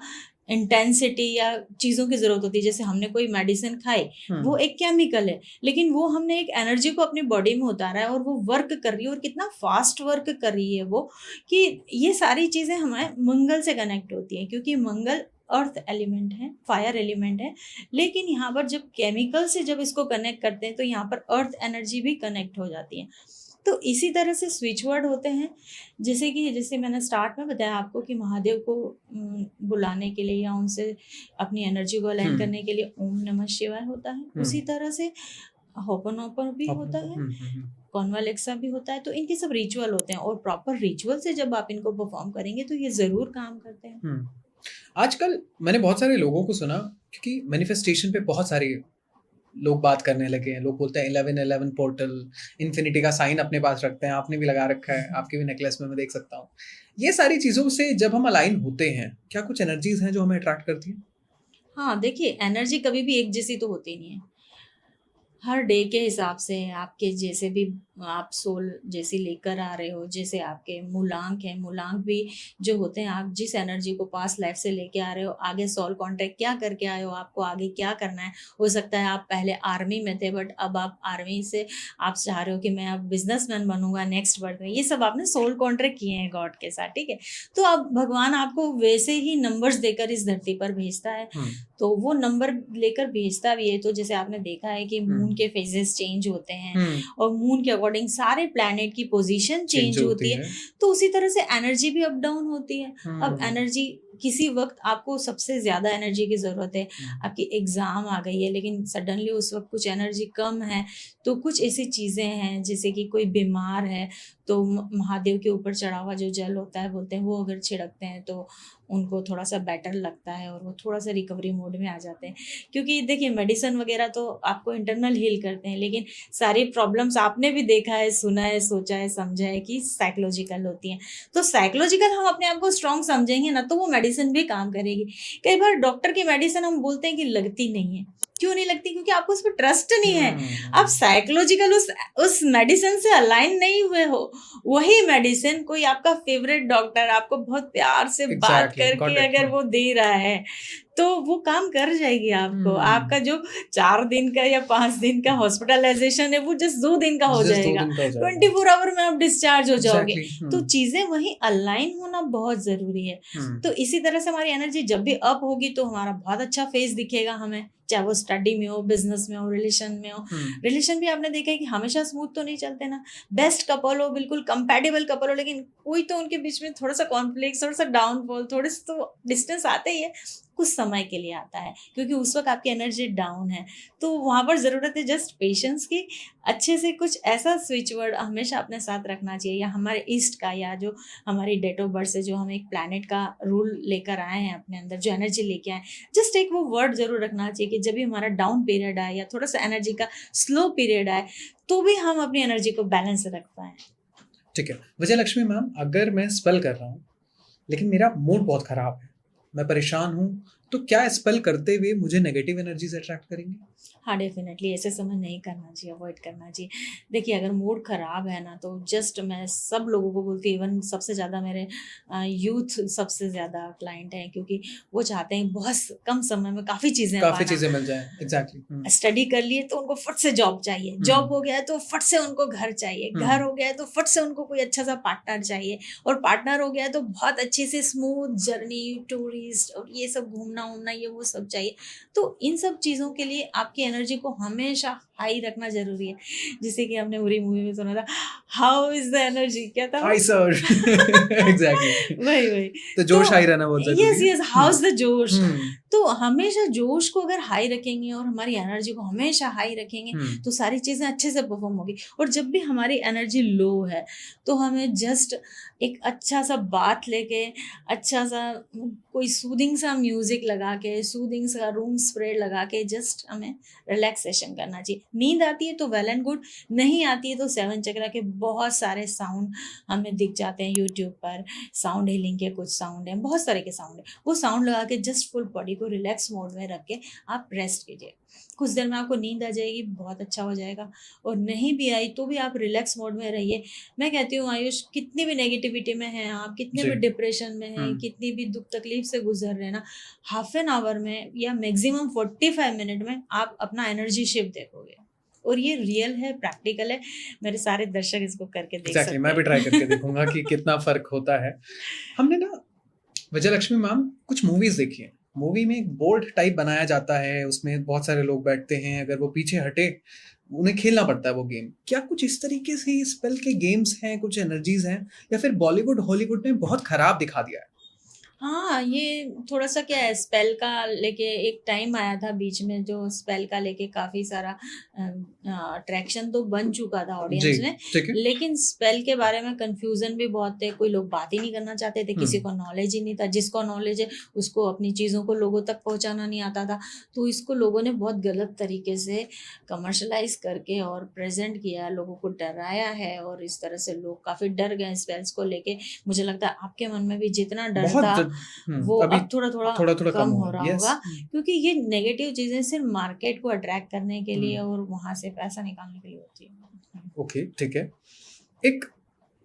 [SPEAKER 2] इंटेंसिटी या चीज़ों की ज़रूरत होती है। जैसे हमने कोई मेडिसिन खाई, वो एक केमिकल है, लेकिन वो हमने एक एनर्जी को अपनी बॉडी में उतारा है और वो वर्क कर रही है, और कितना फास्ट वर्क कर रही है वो, कि ये सारी चीज़ें हमारे मंगल से कनेक्ट होती हैं, क्योंकि मंगल अर्थ एलिमेंट है, फायर एलिमेंट है। लेकिन यहाँ पर जब केमिकल से जब इसको कनेक्ट करते हैं तो यहाँ पर अर्थ एनर्जी भी कनेक्ट हो जाती है। तो इसी तरह से स्विच वर्ड होते हैं। जैसे मैंने स्टार्ट में बताया आपको कि महादेव को बुलाने के लिए या उनसे अपनी एनर्जी को अलाइन करने के लिए ओम नमः शिवाय होता है। उसी तरह से होपनोपन भी होता है, कॉन्वालेक्सा भी होता है। तो इनके सब रिचुअल होते हैं, और प्रॉपर रिचुअल से जब आप इनको परफॉर्म करेंगे तो ये ज़रूर काम करते हैं।
[SPEAKER 1] आजकल मैंने बहुत सारे लोगों को सुना, क्योंकि मैनिफेस्टेशन पे बहुत सारे लोग बात करने लगे हैं। लोग बोलते हैं 1111 पोर्टल, इन्फिनिटी का साइन अपने पास रखते हैं। आपने भी लगा रखा है, आपके भी नेकलेस में मैं देख सकता हूँ। ये सारी चीज़ों से जब हम अलाइन होते हैं, क्या कुछ एनर्जीज हैं जो हमें अट्रैक्ट करती हैं?
[SPEAKER 2] हाँ, देखिए, एनर्जी कभी भी एक जैसी तो होती नहीं है। हर डे के हिसाब से आपके जैसे भी आप सोल जैसी लेकर आ रहे हो, जैसे आपके मूलांक हैं, मूलांक भी जो होते हैं, आप जिस एनर्जी को पास लाइफ से लेके आ रहे हो, आगे सोल कॉन्ट्रैक्ट क्या करके आए हो, आपको आगे क्या करना है। हो सकता है आप पहले आर्मी में थे, बट अब आप आर्मी से आप चाह रहे हो कि मैं अब बिजनेसमैन बनूंगा नेक्स्ट बर्थ में। ये सब आपने सोल कॉन्ट्रैक्ट किए हैं गॉड के साथ, ठीक है। तो अब भगवान आपको वैसे ही नंबर्स देकर इस धरती पर भेजता है। तो वो नंबर लेकर भेजता भी है। तो जैसे आपने देखा है कि मून के फेजेस चेंज होते हैं, और मून के अकॉर्डिंग सारे प्लैनेट की पोजीशन चेंज होती है, तो उसी तरह से एनर्जी भी अप डाउन होती है। अब एनर्जी किसी वक्त आपको सबसे ज्यादा एनर्जी की जरूरत है, आपकी एग्जाम आ गई है, लेकिन सडनली उस वक्त कुछ एनर्जी कम है, तो कुछ ऐसी चीजें हैं जैसे कि कोई बीमार है तो महादेव के ऊपर चढ़ा हुआ जो जल होता है बोलते हैं, वो अगर छिड़कते हैं तो उनको थोड़ा सा बेटर लगता है और वो थोड़ा सा रिकवरी मोड में आ जाते हैं। क्योंकि देखिए मेडिसिन वगैरह तो आपको इंटरनल हील करते हैं, लेकिन सारी प्रॉब्लम्स आपने भी देखा है, सुना है, सोचा है, समझा है कि साइकोलॉजिकल होती हैं। तो साइकोलॉजिकल हम अपने आप को स्ट्रॉन्ग समझेंगे ना तो वो मेडिसिन भी काम करेगी। कई बार डॉक्टर की मेडिसिन हम बोलते हैं कि लगती नहीं है, क्यों नहीं लगती? क्योंकि आपको उस पर ट्रस्ट नहीं है। आप साइकोलॉजिकल उस मेडिसिन से अलाइन नहीं हुए हो। वही मेडिसिन कोई आपका फेवरेट डॉक्टर आपको बहुत प्यार से बात करके अगर वो दे रहा है तो वो काम कर जाएगी आपको। आपका जो 4 दिन का या 5 दिन का हॉस्पिटलाइजेशन है वो जस्ट 2 दिन का हो जाएगा, 24 आवर में आप डिस्चार्ज हो जाओगे। तो चीजें वही अलाइन होना बहुत जरूरी है। तो इसी तरह से हमारी एनर्जी जब भी अप होगी तो हमारा बहुत अच्छा फेस दिखेगा हमें, चाहे वो स्टडी में हो, बिजनेस में हो, रिलेशन में हो। रिलेशन भी आपने देखा है कि हमेशा स्मूथ तो नहीं चलते ना। बेस्ट कपल हो, बिल्कुल कंपैटिबल कपल हो, लेकिन कोई तो उनके बीच में थोड़ा सा कॉन्फ्लिक्ट, थोड़ा सा डाउनफॉल, थोड़े से तो डिस्टेंस आते ही है, कुछ समय के लिए आता है क्योंकि उस वक्त आपकी एनर्जी डाउन है। तो वहाँ पर ज़रूरत है जस्ट पेशेंस की। अच्छे से कुछ ऐसा स्विच वर्ड हमेशा अपने साथ रखना चाहिए, या हमारे ईस्ट का या जो हमारी डेट ऑफ बर्थ से जो हम एक प्लैनेट का रूल लेकर आए हैं अपने अंदर, जो एनर्जी लेके आए, जस्ट एक वो वर्ड ज़रूर रखना चाहिए कि जब भी हमारा डाउन पीरियड आए या थोड़ा सा एनर्जी का स्लो पीरियड आए तो भी हम अपनी एनर्जी को बैलेंस रख पाएँ।
[SPEAKER 1] ठीक है विजयलक्ष्मी मैम, अगर मैं स्पेल कर रहा हूँ लेकिन मेरा मूड बहुत खराब है, मैं परेशान हूँ, तो क्या स्पेल करते हुए मुझे नेगेटिव एनर्जीज अट्रैक्ट करेंगी?
[SPEAKER 2] हाँ डेफिनेटली ऐसे समय नहीं करना चाहिए, अवॉइड करना चाहिए। देखिए अगर मूड ख़राब है ना तो जस्ट मैं सब लोगों को बोलती हूँ, इवन सबसे ज़्यादा मेरे यूथ सबसे ज़्यादा क्लाइंट हैं, क्योंकि वो चाहते हैं बहुत कम समय में काफ़ी चीज़ें
[SPEAKER 1] मिल जाए। एग्जैक्टली
[SPEAKER 2] स्टडी कर लिए तो उनको फट से जॉब चाहिए, जॉब हो गया है तो फट से उनको घर चाहिए, घर हो गया है तो फट से उनको कोई अच्छा सा पार्टनर चाहिए, और पार्टनर हो गया है तो बहुत अच्छी से स्मूथ जर्नी, टूरिस्ट और ये सब घूमना उमना ये वो सब चाहिए। तो इन सब चीज़ों के लिए आपकी एनर्जी को हमेशा हाई रखना जरूरी है। जैसे कि हमने उरी मूवी में सुना था, हाउ इज द एनर्जी, क्या था
[SPEAKER 1] हाई सर। एग्जैक्टली
[SPEAKER 2] वही
[SPEAKER 1] तो जोश हाई रहना बहुत जरूरी है।
[SPEAKER 2] यस हाउ इज द जोश। तो हमेशा जोश को अगर हाई रखेंगे और हमारी एनर्जी को हमेशा हाई रखेंगे तो सारी चीज़ें अच्छे से परफॉर्म होगी। और जब भी हमारी एनर्जी लो है तो हमें जस्ट एक अच्छा सा बात लेके, अच्छा सा कोई सूदिंग सा म्यूजिक लगा के, सूदिंग सा रूम स्प्रे लगा के जस्ट हमें रिलैक्सेशन करना चाहिए। नींद आती है तो वेल एंड गुड, नहीं आती है तो 7 चक्रा के बहुत सारे साउंड हमें दिख जाते हैं यूट्यूब पर। साउंड हीलिंग के कुछ साउंड हैं, बहुत सारे के साउंड है, वो साउंड लगा के जस्ट फुल बॉडी को रिलैक्स मोड में रख के आप रेस्ट कीजिए। कुछ देर में आपको नींद आ जाएगी, बहुत अच्छा हो जाएगा। और नहीं भी आई तो भी आप रिलैक्स मोड में रहिए। मैं कहती हूँ आयुष, कितनी भी नेगेटिविटी में हैं आप, कितने भी डिप्रेशन में हैं, कितनी भी दुख तकलीफ से गुजर रहे हैं ना, हाफ एन आवर में या मैक्सिमम 45 मिनट में आप अपना एनर्जी शिफ्ट देखोगे। और ये रियल है, प्रैक्टिकल है, मेरे सारे दर्शक इसको करके देख सकते हैं।
[SPEAKER 1] मैं भी ट्राई करके देखूंगा कि कितना फर्क होता है। हमने ना विजयलक्ष्मी मैम कुछ मूवीज देखी हैं, मूवी में एक बोर्ड टाइप बनाया जाता है, उसमें बहुत सारे लोग बैठते हैं, अगर वो पीछे हटे उन्हें खेलना पड़ता है वो गेम। क्या कुछ इस तरीके से स्पेल के गेम्स हैं, कुछ एनर्जीज हैं, या फिर बॉलीवुड हॉलीवुड ने बहुत खराब दिखा दिया है?
[SPEAKER 2] हाँ, ये थोड़ा-सा क्या है, स्पेल का लेके एक टाइम आया था बीच में, जो स्पेल का लेके काफ़ी सारा अट्रैक्शन तो बन चुका था ऑडियंस में, लेकिन स्पेल के बारे में कन्फ्यूज़न भी बहुत थे, कोई लोग बात ही नहीं करना चाहते थे, किसी को नॉलेज ही नहीं था, जिसको नॉलेज है उसको अपनी चीज़ों को लोगों तक पहुँचाना नहीं आता था। तो इसको लोगों ने बहुत गलत तरीके से कमर्शियलाइज़ करके और प्रेज़ेंट किया, लोगों को डराया है, और इस तरह से लोग काफ़ी डर गए स्पेल्स को लेके। मुझे लगता है आपके मन में भी जितना डर था वो अब थोड़ा कम हो रहा होगा, क्योंकि ये नेगेटिव चीजें सिर्फ मार्केट को अट्रैक्ट करने के लिए और वहां से पैसा निकालने के लिए होती है।
[SPEAKER 1] ओके ठीक है, एक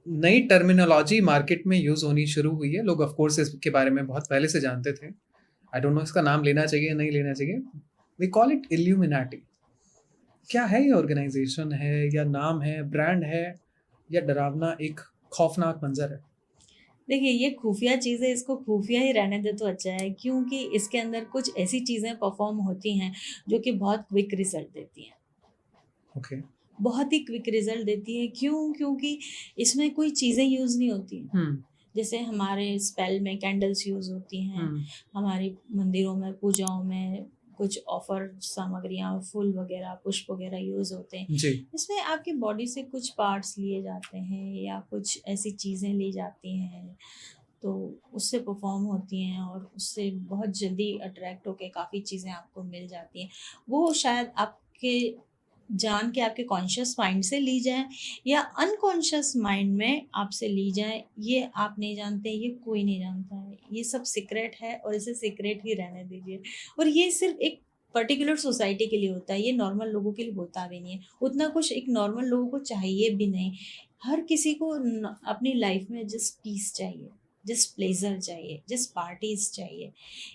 [SPEAKER 1] नई टर्मिनोलॉजी मार्केट में यूज होनी शुरू हुई है, लोग ऑफ कोर्स इसके बारे में बहुत पहले से जानते थे। आई डोंट नो इसका नाम लेना चाहिए नहीं लेना चाहिए, वी कॉल इट इल्यूमिनाटी। क्या है ये? ऑर्गेनाइजेशन है या नाम है, ब्रांड है, या डरावना एक खौफनाक मंजर है?
[SPEAKER 2] देखिए ये खुफिया चीज़ है, इसको खुफिया ही रहने दे तो अच्छा है, क्योंकि इसके अंदर कुछ ऐसी चीज़ें परफॉर्म होती हैं जो कि बहुत क्विक रिजल्ट देती हैं।
[SPEAKER 1] ओके
[SPEAKER 2] बहुत ही क्विक रिजल्ट देती है। क्यों? क्योंकि इसमें कोई चीज़ें यूज़ नहीं होती हैं। जैसे हमारे स्पेल में कैंडल्स यूज़ होती हैं, हमारी मंदिरों में पूजाओं में कुछ ऑफर सामग्रियाँ, फूल वगैरह, पुष्प वगैरह यूज़ होते हैं।
[SPEAKER 1] जी।
[SPEAKER 2] इसमें आपकी बॉडी से कुछ पार्ट्स लिए जाते हैं या कुछ ऐसी चीज़ें ली जाती हैं, तो उससे परफॉर्म होती हैं और उससे बहुत जल्दी अट्रैक्ट होके काफ़ी चीज़ें आपको मिल जाती हैं। वो शायद आपके जान के आपके कॉन्शियस माइंड से ली जाए या अनकॉन्शियस माइंड में आपसे ली जाए, ये आप नहीं जानते, ये कोई नहीं जानता है। ये सब सीक्रेट है और इसे सीक्रेट ही रहने दीजिए। और ये सिर्फ एक पर्टिकुलर सोसाइटी के लिए होता है, ये नॉर्मल लोगों के लिए होता भी नहीं है। उतना कुछ एक नॉर्मल लोगों को चाहिए भी नहीं। हर किसी को अपनी लाइफ में जस्ट पीस चाहिए, जस्ट प्लेजर चाहिए, जस्ट पार्टीज चाहिए।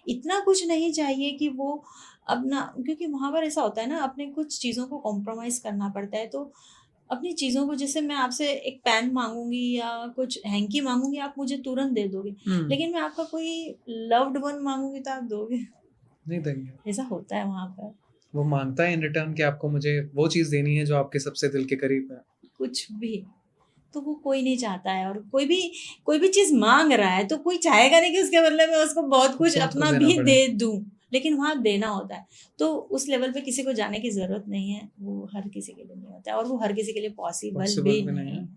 [SPEAKER 2] इतना कुछ नहीं चाहिए कि वो अपना, क्योंकि वहाँ पर ऐसा होता है ना, अपने कुछ चीज़ों को कॉम्प्रोमाइज़ करना पड़ता है। तो अपनी चीज़ों को, जैसे मैं आपसे एक पेन माँगूँगी या कुछ हैंकी माँगूँगी, आप मुझे तुरंत दे दोगे। लेकिन मैं आपका कोई लव्ड वन माँगूँगी तो आप दोगे?
[SPEAKER 1] नहीं देंगे।
[SPEAKER 2] ऐसा होता है वहाँ पर।
[SPEAKER 1] वो मांगता है इन रिटर्न कि आपको मुझे वो चीज़ देनी है जो आपके सबसे दिल के करीब है।
[SPEAKER 2] कुछ भी, तो वो कोई नहीं चाहता है। और कोई भी चीज़ माँग रहा है तो कोई चाहेगा नहीं कि उसके बदले में उसको बहुत कुछ
[SPEAKER 1] बहुत कुछ
[SPEAKER 2] अपना
[SPEAKER 1] देना
[SPEAKER 2] भी
[SPEAKER 1] पड़े।
[SPEAKER 2] दे दूँ। लेकिन वहाँ देना होता है। तो उस लेवल पे किसी को जाने की ज़रूरत नहीं है। वो हर किसी के लिए नहीं होता है और वो हर किसी के लिए पॉसिबल
[SPEAKER 1] पॉसिबल
[SPEAKER 2] भी
[SPEAKER 1] भी नहीं
[SPEAKER 2] नहीं
[SPEAKER 1] है।
[SPEAKER 2] है।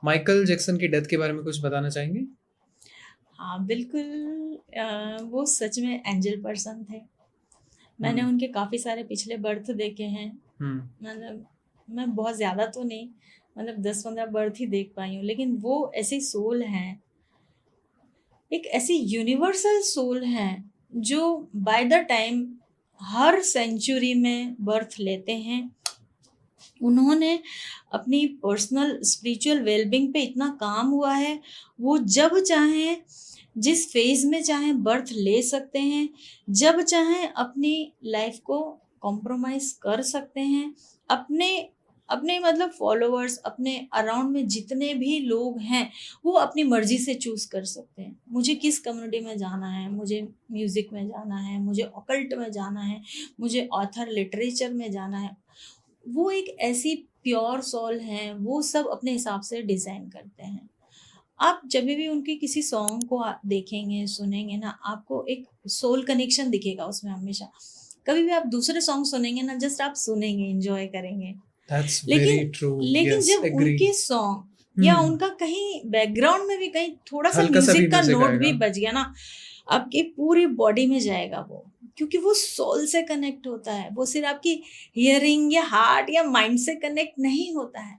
[SPEAKER 1] माइकल जैक्सन की डेथ के बारे में कुछ बताना चाहेंगे?
[SPEAKER 2] हाँ, बिल्कुल। वो सच में एंजल पर्सन थे। मैंने
[SPEAKER 1] हुँ।
[SPEAKER 2] उनके काफ़ी सारे पिछले बर्थ देखे हैं।
[SPEAKER 1] हुँ।
[SPEAKER 2] मतलब मैं बहुत ज़्यादा तो नहीं, मतलब 10-15 बर्थ ही देख पाई हूँ। लेकिन वो ऐसी सोल हैं, एक ऐसी यूनिवर्सल सोल हैं जो बाय द टाइम हर सेंचुरी में बर्थ लेते हैं। उन्होंने अपनी पर्सनल स्पिरिचुअल वेलबींग पे इतना काम हुआ है, वो जब चाहें, जिस फेज में चाहें बर्थ ले सकते हैं, जब चाहें अपनी लाइफ को कॉम्प्रोमाइज कर सकते हैं। अपने अपने मतलब फॉलोअर्स, अपने अराउंड में जितने भी लोग हैं, वो अपनी मर्जी से चूज कर सकते हैं। मुझे किस कम्युनिटी में जाना है, मुझे म्यूजिक में जाना है, मुझे ऑकल्ट में जाना है, मुझे ऑथर लिटरेचर में जाना है। वो एक ऐसी प्योर सोल हैं, वो सब अपने हिसाब से डिज़ाइन करते हैं। आप जभी भी उनके किसी सॉन्ग को देखेंगे, सुनेंगे ना, आपको एक सोल कनेक्शन दिखेगा उसमें हमेशा। कभी भी आप दूसरे सॉन्ग सुनेंगे ना, जस्ट आप सुनेंगे, एन्जॉय करेंगे।
[SPEAKER 1] दैट्स वेरी
[SPEAKER 2] लेकिन
[SPEAKER 1] ट्रू।
[SPEAKER 2] लेकिन
[SPEAKER 1] यस,
[SPEAKER 2] जब
[SPEAKER 1] एग्री।
[SPEAKER 2] उनके सॉन्ग या
[SPEAKER 1] हुँ।
[SPEAKER 2] उनका कहीं बैकग्राउंड में भी कहीं थोड़ा-सा
[SPEAKER 1] हल्का-सा भी
[SPEAKER 2] म्यूज़िक का
[SPEAKER 1] म्यूज़िक
[SPEAKER 2] नोट भी
[SPEAKER 1] आएगा।
[SPEAKER 2] बज गया ना, आपकी पूरी बॉडी में जाएगा वो। क्योंकि वो सोल से कनेक्ट होता है। वो सिर्फ़ आपकी हियरिंग या हार्ट या माइंड से कनेक्ट नहीं होता है।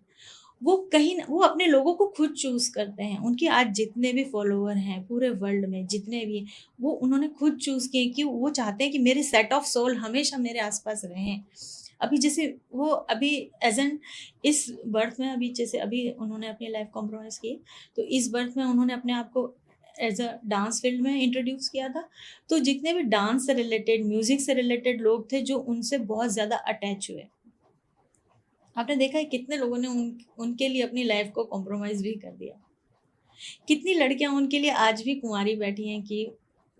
[SPEAKER 2] वो कहीं न वो अपने लोगों को खुद चूज़ करते हैं। उनके आज जितने भी फॉलोवर हैं, पूरे वर्ल्ड में जितने भी, वो उन्होंने खुद चूज़ किए कि वो चाहते हैं कि मेरे सेट ऑफ सोल हमेशा मेरे आस-पास रहें। अभी जैसे वो अभी एज़ एन इस बर्थ में, अभी जैसे अभी उन्होंने अपनी लाइफ़ कॉम्प्रोमाइज़ की, तो इस बर्थ में उन्होंने अपने आप को एज़ अ डांस फ़ील्ड में इंट्रोड्यूस किया था। तो जितने भी डांस से रिलेटेड, म्यूज़िक से रिलेटेड लोग थे, जो उनसे बहुत ज़्यादा अटैच हुए। आपने देखा है कितने लोगों ने उनके लिए अपनी लाइफ को कॉम्प्रोमाइज़ भी कर दिया। कितनी लड़कियाँ उनके लिए आज भी कुँवारी बैठी हैं कि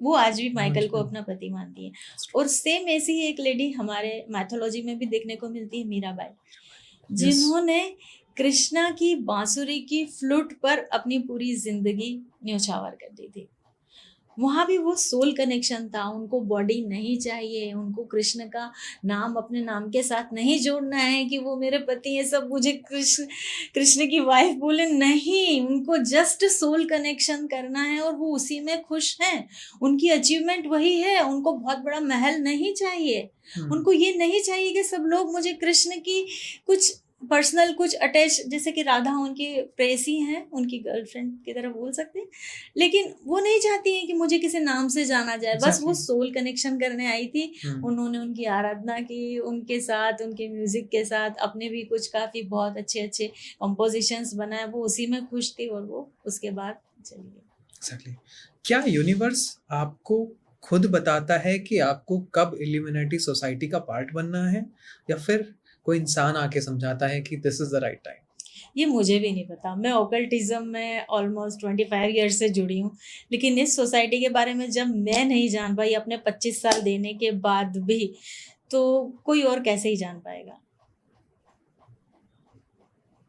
[SPEAKER 2] वो आज भी
[SPEAKER 1] हाँ
[SPEAKER 2] माइकल को
[SPEAKER 1] जी।
[SPEAKER 2] अपना पति मानती हैं। और सेम ऐसी ही एक लेडी हमारे मैथोलॉजी में भी देखने को मिलती है, मीराबाई,
[SPEAKER 1] यस।
[SPEAKER 2] जिन्होंने कृष्णा की बांसुरी की फ्लूट पर अपनी पूरी ज़िंदगी न्योछावर कर दी थी। वहाँ भी वो सोल कनेक्शन था, उनको बॉडी नहीं चाहिए, उनको कृष्ण का नाम अपने नाम के साथ नहीं जोड़ना है कि वो मेरे पति हैं, सब मुझे कृष्ण की वाइफ बोले, नहीं, उनको जस्ट सोल कनेक्शन करना है और वो उसी में खुश हैं। उनकी अचीवमेंट वही है, उनको बहुत बड़ा महल नहीं चाहिए।
[SPEAKER 1] हुँ।
[SPEAKER 2] उनको ये नहीं चाहिए कि सब लोग मुझे कृष्ण की कुछ पर्सनल कुछ अटैच, जैसे कि राधा उनकी प्रेयसी हैं, उनकी गर्लफ्रेंड की तरह बोल सकते हैं। लेकिन वो नहीं चाहती हैं कि मुझे किसी नाम से जाना जाए, बस वो
[SPEAKER 1] एग्ज़ैक्टली।
[SPEAKER 2] सोल कनेक्शन करने आई थी।
[SPEAKER 1] हुँ।
[SPEAKER 2] उन्होंने उनकी आराधना की, उनके साथ, उनके म्यूज़िक के साथ अपने भी कुछ काफ़ी बहुत अच्छे-अच्छे कंपोज़िशंस बनाए, वो उसी में खुश थी और वो उसके बाद चली गई।
[SPEAKER 1] एग्ज़ैक्टली। क्या यूनिवर्स आपको खुद बताता है कि आपको कब इल्यूमिनेटी सोसाइटी का पार्ट बनना है, या फिर कोई इंसान आके समझाता है कि this is the right time?
[SPEAKER 2] ये मुझे भी नहीं पता। मैं ओकल्टिज़्म में ऑलमोस्ट 25 ईयर्स से जुड़ी हूँ। लेकिन इस सोसाइटी के बारे में जब मैं नहीं जान पाई अपने 25 साल देने के बाद भी, तो कोई और कैसे ही जान पाएगा?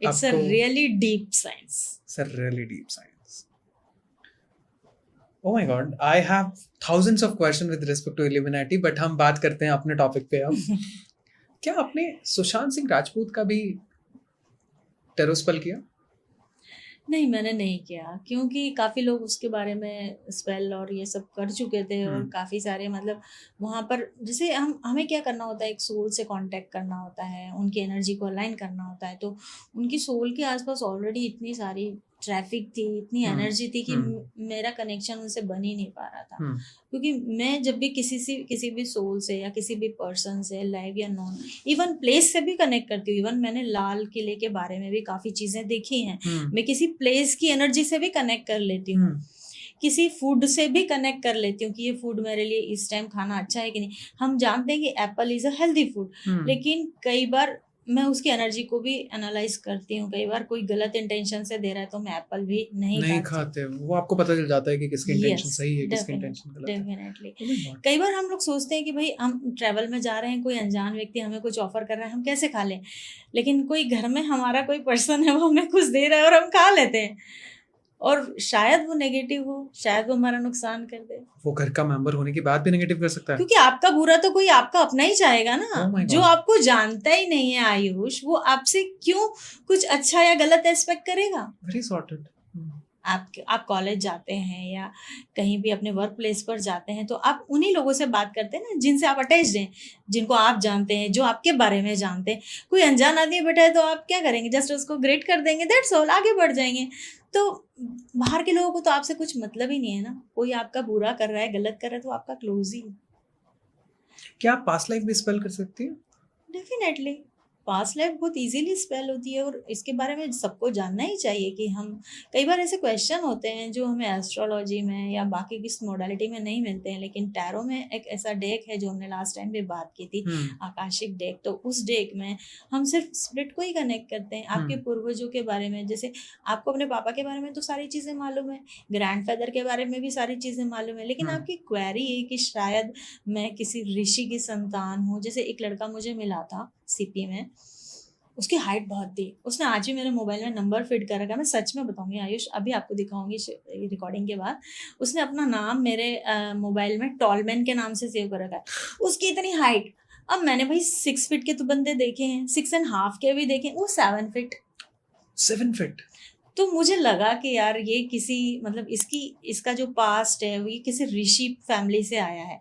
[SPEAKER 2] It's a really deep science.
[SPEAKER 1] It's a really deep science. Oh my God, I have thousands of questions with respect to Illuminati, but हम बात करते हैं अपने टॉपिक पे अब। क्या आपने सुशांत सिंह राजपूत का भी टेरोस्पेल किया?
[SPEAKER 2] नहीं, मैंने नहीं किया, क्योंकि काफ़ी लोग उसके बारे में स्पेल और ये सब कर चुके थे, और काफ़ी सारे मतलब वहाँ पर जैसे हमें क्या करना होता है, एक सोल से कांटेक्ट करना होता है, उनकी एनर्जी को अलाइन करना होता है, तो उनकी सोल के आसपास ऑलरेडी इतनी सारी ट्रैफिक थी, इतनी एनर्जी थी कि मेरा कनेक्शन उनसे बन ही नहीं पा रहा था। क्योंकि मैं जब भी किसी भी सोल से या किसी भी पर्सन से, लाइव या नॉन, इवन प्लेस से भी कनेक्ट करती हूँ। इवन मैंने लाल किले के बारे में भी काफ़ी चीज़ें देखी हैं। मैं किसी प्लेस की एनर्जी से भी कनेक्ट कर लेती हूँ, किसी फूड से भी कनेक्ट कर लेती हूँ कि ये फूड मेरे लिए इस टाइम खाना अच्छा है कि नहीं। हम जानते हैं कि Apple is a healthy food, लेकिन कई बार मैं उसकी एनर्जी को भी एनालाइज करती हूँ। कई बार कोई गलत इंटेंशन से दे रहा है तो मैं एप्पल भी नहीं
[SPEAKER 1] खाते। वो आपको पता चल जाता है कि किसकी इंटेंशन सही है, किसकी इंटेंशन गलत है।
[SPEAKER 2] डेफिनेटली। कई बार हम लोग सोचते हैं कि भाई हम ट्रैवल में जा रहे हैं, कोई अनजान व्यक्ति हमें कुछ ऑफर कर रहा है, हम कैसे खा लें, लेकिन कोई घर में हमारा कोई पर्सन है, वो हमें कुछ दे रहा है और हम खा लेते हैं, और शायद वो नेगेटिव हो, शायद वो हमारा नुकसान कर दे।
[SPEAKER 1] वो घर का मेंबर होने के बाद भी नेगेटिव कर सकता है,
[SPEAKER 2] क्योंकि आपका बुरा तो कोई आपका अपना ही चाहेगा ना। जो आपको जानता ही नहीं है आयुष, वो आपसे क्यों कुछ अच्छा या गलत एक्सपेक्ट करेगा।
[SPEAKER 1] Very sorted.
[SPEAKER 2] आप कॉलेज जाते हैं या कहीं भी अपने वर्क प्लेस पर जाते हैं, तो आप उन्हीं लोगों से बात करते हैं ना जिनसे आप अटैच्ड हैं, जिनको आप जानते हैं, जो आपके बारे में जानते हैं। कोई अनजान आदमी बैठा है तो आप क्या करेंगे, जस्ट उसको ग्रेट कर देंगे, दैट्स ऑल, आगे बढ़ जाएंगे। तो बाहर के लोगों को तो आपसे कुछ मतलब ही नहीं है ना। कोई आपका बुरा कर रहा है, गलत कर रहा है, तो आपका क्लोज ही।
[SPEAKER 1] क्या आप पास्ट लाइफ भी स्पेल कर सकती हैं?
[SPEAKER 2] डेफिनेटली, पास्ट लाइफ बहुत इजीली स्पेल होती है, और इसके बारे में सबको जानना ही चाहिए कि हम, कई बार ऐसे क्वेश्चन होते हैं जो हमें एस्ट्रोलॉजी में या बाकी किस मोडालिटी में नहीं मिलते हैं, लेकिन टैरो में एक ऐसा डेक है जो हमने लास्ट टाइम भी बात की थी, आकाशिक डेक। तो उस डेक में हम सिर्फ स्पिरिट को ही कनेक्ट करते हैं, आपके पूर्वजों के बारे में। जैसे आपको अपने पापा के बारे में तो सारी चीज़ें मालूम है, ग्रैंडफादर के बारे में भी सारी चीज़ें मालूम है, लेकिन आपकी क्वेरी है कि शायद मैं किसी ऋषि की संतान हूँ। जैसे एक लड़का मुझे मिला था सीपी में, उसकी हाइट बहुत थी, उसने आज भी मेरे मोबाइल में नंबर फिट कर रखा है। मैं सच में बताऊंगी आयुष, अभी आपको दिखाऊंगी रिकॉर्डिंग के बाद। उसने अपना नाम मेरे मोबाइल में टॉलमैन के नाम से सेव कर रखा है। उसकी इतनी हाइट, अब मैंने भाई 6 फीट के तो बंदे देखे हैं, 6.5 के भी देखे, वो 7 फीट।
[SPEAKER 1] 7 फीट।
[SPEAKER 2] तो मुझे लगा कि यार ये किसी मतलब इसका जो पास्ट है वो ये किसी ऋषि फैमिली से आया है।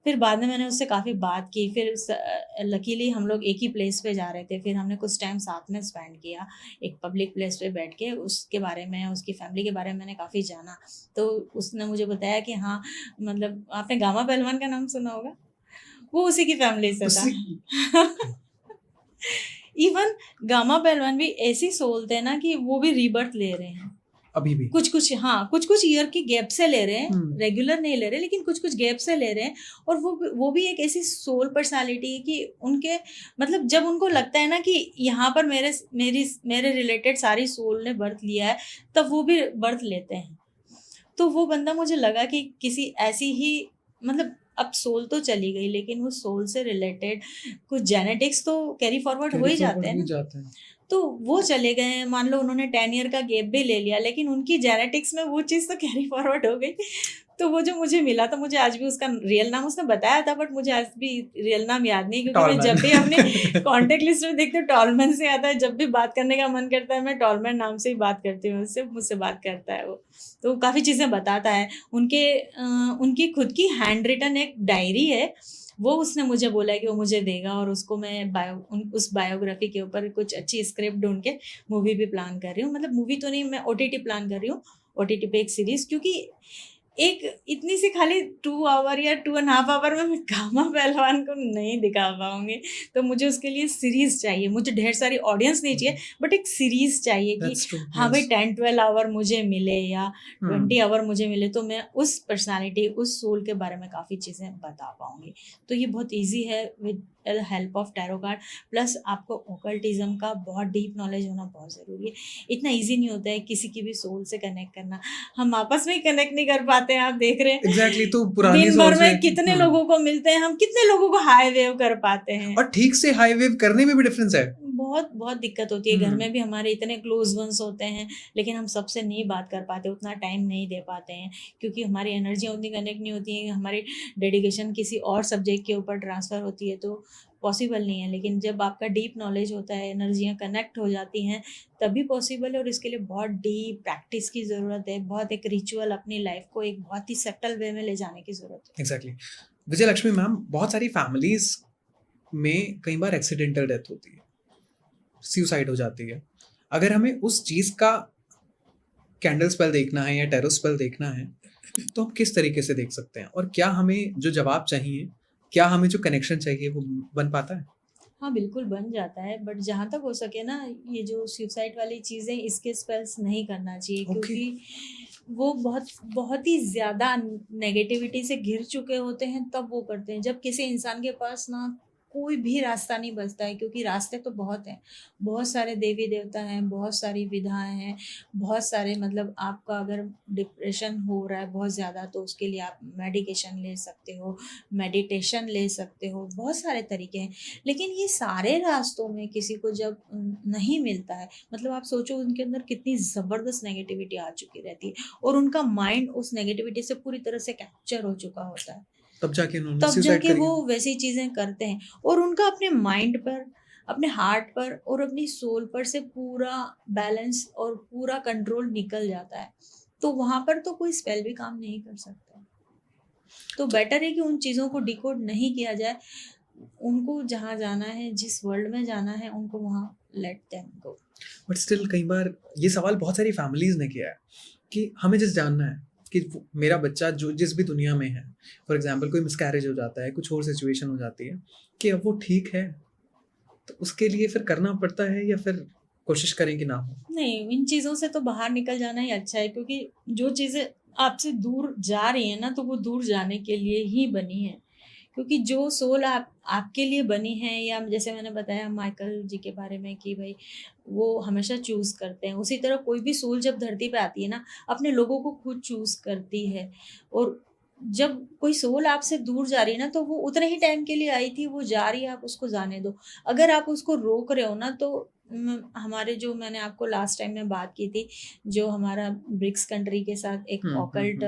[SPEAKER 2] फिर बाद में मैंने उससे काफ़ी बात की, फिर लकीली हम लोग एक ही प्लेस पे जा रहे थे, फिर हमने कुछ टाइम साथ में स्पेंड किया एक पब्लिक प्लेस पे बैठ के। उसके बारे में, उसकी फैमिली के बारे में मैंने काफ़ी जाना। तो उसने मुझे बताया कि हाँ, मतलब आपने गामा पहलवान का नाम सुना होगा, वो उसी की फैमिली से था। इवन गामा पहलवान भी ऐसी सोल थे ना कि वो भी रीबर्थ ले रहे हैं
[SPEAKER 1] अभी भी,
[SPEAKER 2] कुछ ईयर की गैप से ले रहे हैं, रेगुलर नहीं ले रहे, लेकिन कुछ गैप से ले रहे हैं। और वो भी एक ऐसी सोल पर्सनालिटी है कि उनके मतलब जब उनको लगता है ना कि यहाँ पर मेरे रिलेटेड सारी सोल ने बर्थ लिया है, तब वो भी बर्थ लेते हैं। तो वो बंदा मुझे लगा कि किसी ऐसी ही मतलब, अब सोल तो चली गई, लेकिन वो सोल से रिलेटेड कुछ जेनेटिक्स तो कैरी फॉरवर्ड हो ही जाते हैं ना। तो वो चले गए हैं, मान लो उन्होंने 10 ईयर का गैप भी ले लिया, लेकिन उनकी जेनेटिक्स में वो चीज़ तो कैरी फॉरवर्ड हो गई। तो वो जो मुझे मिला था, मुझे आज भी उसका रियल नाम उसने बताया था, बट मुझे आज भी रियल नाम याद नहीं, क्योंकि मैं जब भी अपने कॉन्टेक्ट लिस्ट में देखती हूँ टॉलमैन से आता है। जब भी बात करने का मन करता है मैं टॉलमैन नाम से ही बात करती हूँ उससे, मुझसे बात करता है वो, तो काफ़ी चीज़ें बताता है। उनकी खुद की हैंड रिटन एक डायरी है, वो उसने मुझे बोला है कि वो मुझे देगा, और उसको मैं उस बायोग्राफी के ऊपर कुछ अच्छी स्क्रिप्ट ढूंढ के मूवी भी प्लान कर रही हूँ। मतलब मूवी तो नहीं, मैं OTT प्लान कर रही हूँ, OTT पे एक सीरीज, क्योंकि एक इतनी सी खाली 2 आवर या 2.5 आवर में मैं गामा पहलवान को नहीं दिखा पाऊंगी। तो मुझे उसके लिए सीरीज चाहिए, मुझे ढेर सारी ऑडियंस नहीं चाहिए, बट एक सीरीज चाहिए कि हाँ भाई 10-12 आवर मुझे मिले या 20 आवर मुझे मिले, तो मैं उस पर्सनालिटी, उस सोल के बारे में काफ़ी चीज़ें बता पाऊंगी। तो ये बहुत ईजी है with help of tarot card. Plus आपको ओकल्टिज्म का बहुत डीप नॉलेज होना बहुत ज़रूरी है। इतना ईजी नहीं होता है किसी की भी सोल से कनेक्ट करना, हम आपस में ही कनेक्ट नहीं कर पाते आते हैं, आप देख रहे हैं
[SPEAKER 1] एग्जैक्टली तो पुरानी
[SPEAKER 2] दिन भर
[SPEAKER 1] सोच
[SPEAKER 2] में
[SPEAKER 1] है।
[SPEAKER 2] कितने लोगों को मिलते हैं हम, कितने लोगों को हाई वेव कर पाते हैं।
[SPEAKER 1] और ठीक से हाई वेव करने में भी डिफरेंस है।
[SPEAKER 2] बहुत बहुत दिक्कत होती है। घर में भी हमारे इतने क्लोज वंस होते हैं, लेकिन हम सबसे नहीं बात कर पाते, उतना टाइम नहीं दे पाते हैं, क्योंकि हमारी एनर्जी उतनी कनेक्ट नहीं होती है, हमारी डेडिकेशन किसी और सब्जेक्ट के ऊपर ट्रांसफ़र होती है, तो पॉसिबल नहीं है। लेकिन जब आपका डीप नॉलेज होता है, एनर्जियाँ कनेक्ट हो जाती हैं, तभी पॉसिबल है। और इसके लिए बहुत डीप प्रैक्टिस की ज़रूरत है, बहुत एक रिचुअल अपनी लाइफ को एक बहुत ही सटल वे में ले जाने की ज़रूरत है।
[SPEAKER 1] एग्जैक्टली विजय लक्ष्मी मैम, बहुत सारी फैमिलीज में कई बार एक्सीडेंटल डेथ होती है, सुसाइड हो जाती है। अगर हमें उस चीज़ का कैंडल स्पेल देखना है या टेरो स्पेल देखना है, तो हम किस तरीके से देख सकते हैं? और क्या हमें जो जवाब चाहिए, क्या हमें जो कनेक्शन चाहिए वो बन पाता है?
[SPEAKER 2] हाँ, बिल्कुल बन जाता है, बट जहाँ तक हो सके ना, ये जो सुसाइड वाली चीज़ें, इसके स्पेल्स नहीं करना चाहिए,
[SPEAKER 1] ओके।
[SPEAKER 2] क्योंकि वो बहुत बहुत ही ज़्यादा नेगेटिविटी से घिर चुके होते हैं, तब वो करते हैं। जब किसी इंसान के पास ना कोई भी रास्ता नहीं बचता है, क्योंकि रास्ते तो बहुत हैं, बहुत सारे देवी-देवता हैं, बहुत सारी विधाएँ हैं, बहुत सारे, मतलब आपका अगर डिप्रेशन हो रहा है बहुत ज़्यादा, तो उसके लिए आप मेडिकेशन ले सकते हो, मेडिटेशन ले सकते हो, बहुत सारे तरीके हैं। लेकिन ये सारे रास्तों में किसी को जब नहीं मिलता है, मतलब आप सोचो उनके अंदर कितनी ज़बरदस्त नेगेटिविटी आ चुकी रहती है, और उनका माइंड उस नेगेटिविटी से पूरी तरह से कैप्चर हो चुका होता है,
[SPEAKER 1] तब जाके उन्होंने
[SPEAKER 2] तब
[SPEAKER 1] सुसाइड
[SPEAKER 2] जाके
[SPEAKER 1] करी।
[SPEAKER 2] वो वैसी चीज़ें करते हैं। और उनका अपने माइंड पर, अपने हार्ट पर और अपनी सोल पर से पूरा बैलेंस और पूरा कंट्रोल निकल जाता है, तो वहाँ पर तो कोई स्पेल भी काम नहीं कर सकता। तो बेटर है कि उन चीज़ों को डिकोड नहीं किया जाए। उनको जहाँ जाना है, जिस वर्ल्ड में जाना है, उनको वहाँ let them go.
[SPEAKER 1] But still कई बार ये सवाल बहुत सारी फैमिलीज ने किया है कि हमें जिस जानना है कि मेरा बच्चा जो जिस भी दुनिया में है, फॉर एग्जाम्पल कोई मिसकैरेज हो जाता है, कुछ और सिचुएशन हो जाती है, कि अब वो ठीक है, तो उसके लिए फिर करना पड़ता है या फिर कोशिश करें कि ना हो?
[SPEAKER 2] नहीं, इन चीज़ों से तो बाहर निकल जाना ही अच्छा है, क्योंकि जो चीज़ें आपसे दूर जा रही हैं ना, तो वो दूर जाने के लिए ही बनी है। क्योंकि जो सोल आपके लिए बनी है, या जैसे मैंने बताया माइकल जी के बारे में कि भाई वो हमेशा चूज़ करते हैं, उसी तरह कोई भी सोल जब धरती पे आती है ना, अपने लोगों को खुद चूज़ करती है। और जब कोई सोल आपसे दूर जा रही है ना, तो वो उतने ही टाइम के लिए आई थी, वो जा रही है, आप उसको जाने दो। अगर आप उसको रोक रहे हो ना, तो हमारे, जो मैंने आपको लास्ट टाइम में बात की थी, जो हमारा ब्रिक्स कंट्री के साथ एक ऑकल्ट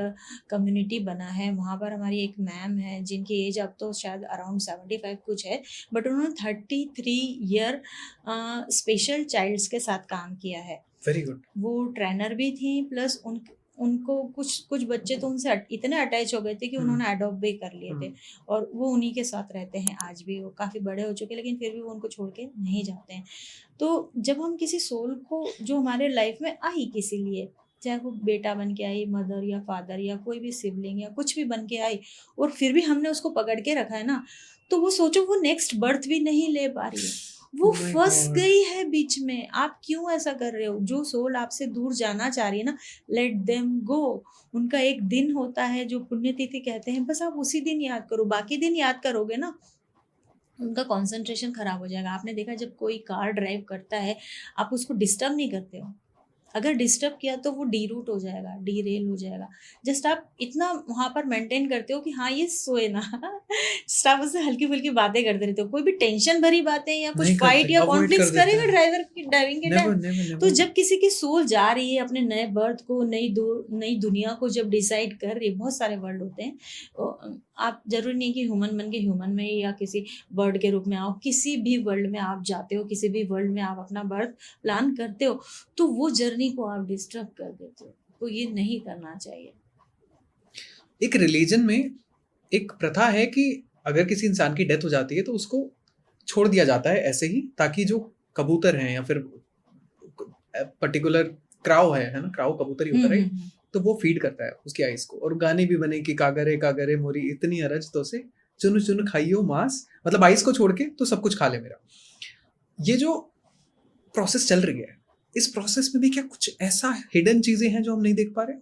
[SPEAKER 2] कम्युनिटी बना है, वहाँ पर हमारी एक मैम है जिनकी एज अब तो शायद अराउंड 75 कुछ है, बट उन्होंने 33 ईयर स्पेशल चाइल्ड्स के साथ काम किया है।
[SPEAKER 1] Very good.
[SPEAKER 2] वो ट्रेनर भी थी, प्लस उनको कुछ कुछ बच्चे तो उनसे इतने अटैच हो गए थे कि उन्होंने अडॉप्ट भी कर लिए थे, और वो उन्हीं के साथ रहते हैं आज भी। वो काफ़ी बड़े हो चुके हैं, लेकिन फिर भी वो उनको छोड़ के नहीं जाते हैं। तो जब हम किसी सोल को, जो हमारे लाइफ में आई किसी लिए, चाहे वो बेटा बन के आई, मदर या फादर या कोई भी सिबलिंग या कुछ भी बन के आई, और फिर भी हमने उसको पकड़ के रखा है ना, तो वो सोचो वो नेक्स्ट बर्थ भी नहीं ले पा रही है, वो
[SPEAKER 1] Oh my
[SPEAKER 2] फंस
[SPEAKER 1] God.
[SPEAKER 2] गई है बीच में। आप क्यों ऐसा कर रहे हो? जो सोल आपसे दूर जाना चाह रही है ना, लेट देम गो। उनका एक दिन होता है जो पुण्यतिथि कहते हैं, बस आप उसी दिन याद करो, बाकी दिन याद करोगे ना, उनका कंसंट्रेशन खराब हो जाएगा। आपने देखा जब कोई कार ड्राइव करता है, आप उसको डिस्टर्ब नहीं करते हो, अगर डिस्टर्ब किया तो वो डीरूट हो जाएगा, डीरेल हो जाएगा। जस्ट आप इतना वहाँ पर मेंटेन करते हो कि हाँ, ये सोए ना। जस्ट आप उससे हल्की-फुल्की बातें करते रहते हो। कोई भी टेंशन भरी बातें या कुछ
[SPEAKER 1] नहीं करते,
[SPEAKER 2] फाइट या
[SPEAKER 1] अवॉइड कर
[SPEAKER 2] कॉन्फ्लिक्ट्स
[SPEAKER 1] देते
[SPEAKER 2] करेगा
[SPEAKER 1] हैं।
[SPEAKER 2] ड्राइवर की ड्राइविंग के
[SPEAKER 1] नेवर
[SPEAKER 2] टाइम?
[SPEAKER 1] नेवर
[SPEAKER 2] तो
[SPEAKER 1] नेवर।
[SPEAKER 2] जब किसी की सोल जा रही है अपने नए बर्थ को, नई दुनिया को जब डिसाइड कर रही है, बहुत सारे वर्ल्ड होते हैं। आप ज़रूरी नहीं कि ह्यूमन बन के ह्यूमन में या किसी बर्ड के रूप में आओ, किसी भी वर्ल्ड में आप जाते हो, किसी भी वर्ल्ड में आप अपना बर्थ प्लान करते हो, तो वो जर्नी को आप डिस्टर्ब कर देते हो, तो ये नहीं करना चाहिए।
[SPEAKER 1] एक रिलीजन में एक प्रथा है कि अगर किसी इंसान की डेथ हो जाती है तो उसको छोड़ दिया जाता है ऐसे ही, ताकि जो कबूतर हैं या फिर पर्टिकुलर क्राउ है ना, क्राउ कबूतर ही होता है राइट, तो वो फीड करता है उसकी आइस को। और गाने भी बने कि कागरे मोरी इतनी अरज तो से चुन चुन खाइयो मांस, मतलब आइस को छोड़ के तो सब कुछ खा ले मेरा। ये जो प्रोसेस चल रही है, इस प्रोसेस में भी क्या कुछ ऐसा हिडन चीजें हैं जो हम नहीं देख पा रहे?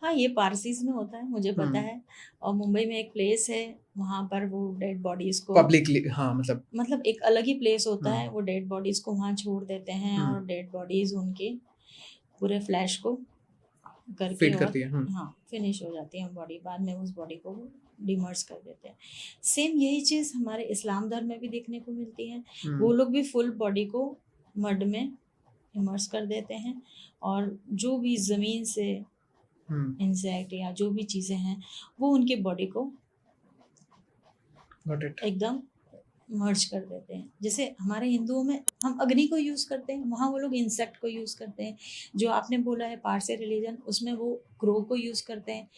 [SPEAKER 2] हाँ, ये पारसीज़ में होता है, मुझे पता है। और मुंबई में एक प्लेस है, वहाँ पर वो डेड बॉडीज़ को,
[SPEAKER 1] पब्लिकली, हाँ,
[SPEAKER 2] मतलब एक अलग ही प्लेस होता है, वो डेड बॉडीज़ को वहाँ छोड़ देते हैं, और डेड बॉडीज़ उनके पूरे फ्लैश को करके
[SPEAKER 1] फीड
[SPEAKER 2] और
[SPEAKER 1] करती है।
[SPEAKER 2] हाँ फिनिश हो जाती है बॉडी, बाद में उस बॉडी को डिमर्ज कर देते हैं। सेम यही चीज़ हमारे इस्लाम धर्म में भी देखने को मिलती है। वो लोग भी फुल बॉडी को मड में इमर्स कर देते हैं और जो भी ज़मीन से इंसेक्ट या जो भी चीज़ें हैं वो उनकी बॉडी को एकदम मर्ज कर देते हैं। जैसे हमारे हिंदुओं में हम अग्नि को यूज़ करते हैं, वहाँ वो लोग इंसेक्ट को यूज़ करते हैं। जो आपने बोला है पारसी रिलीजन, उसमें वो क्रो को यूज़ करते हैं।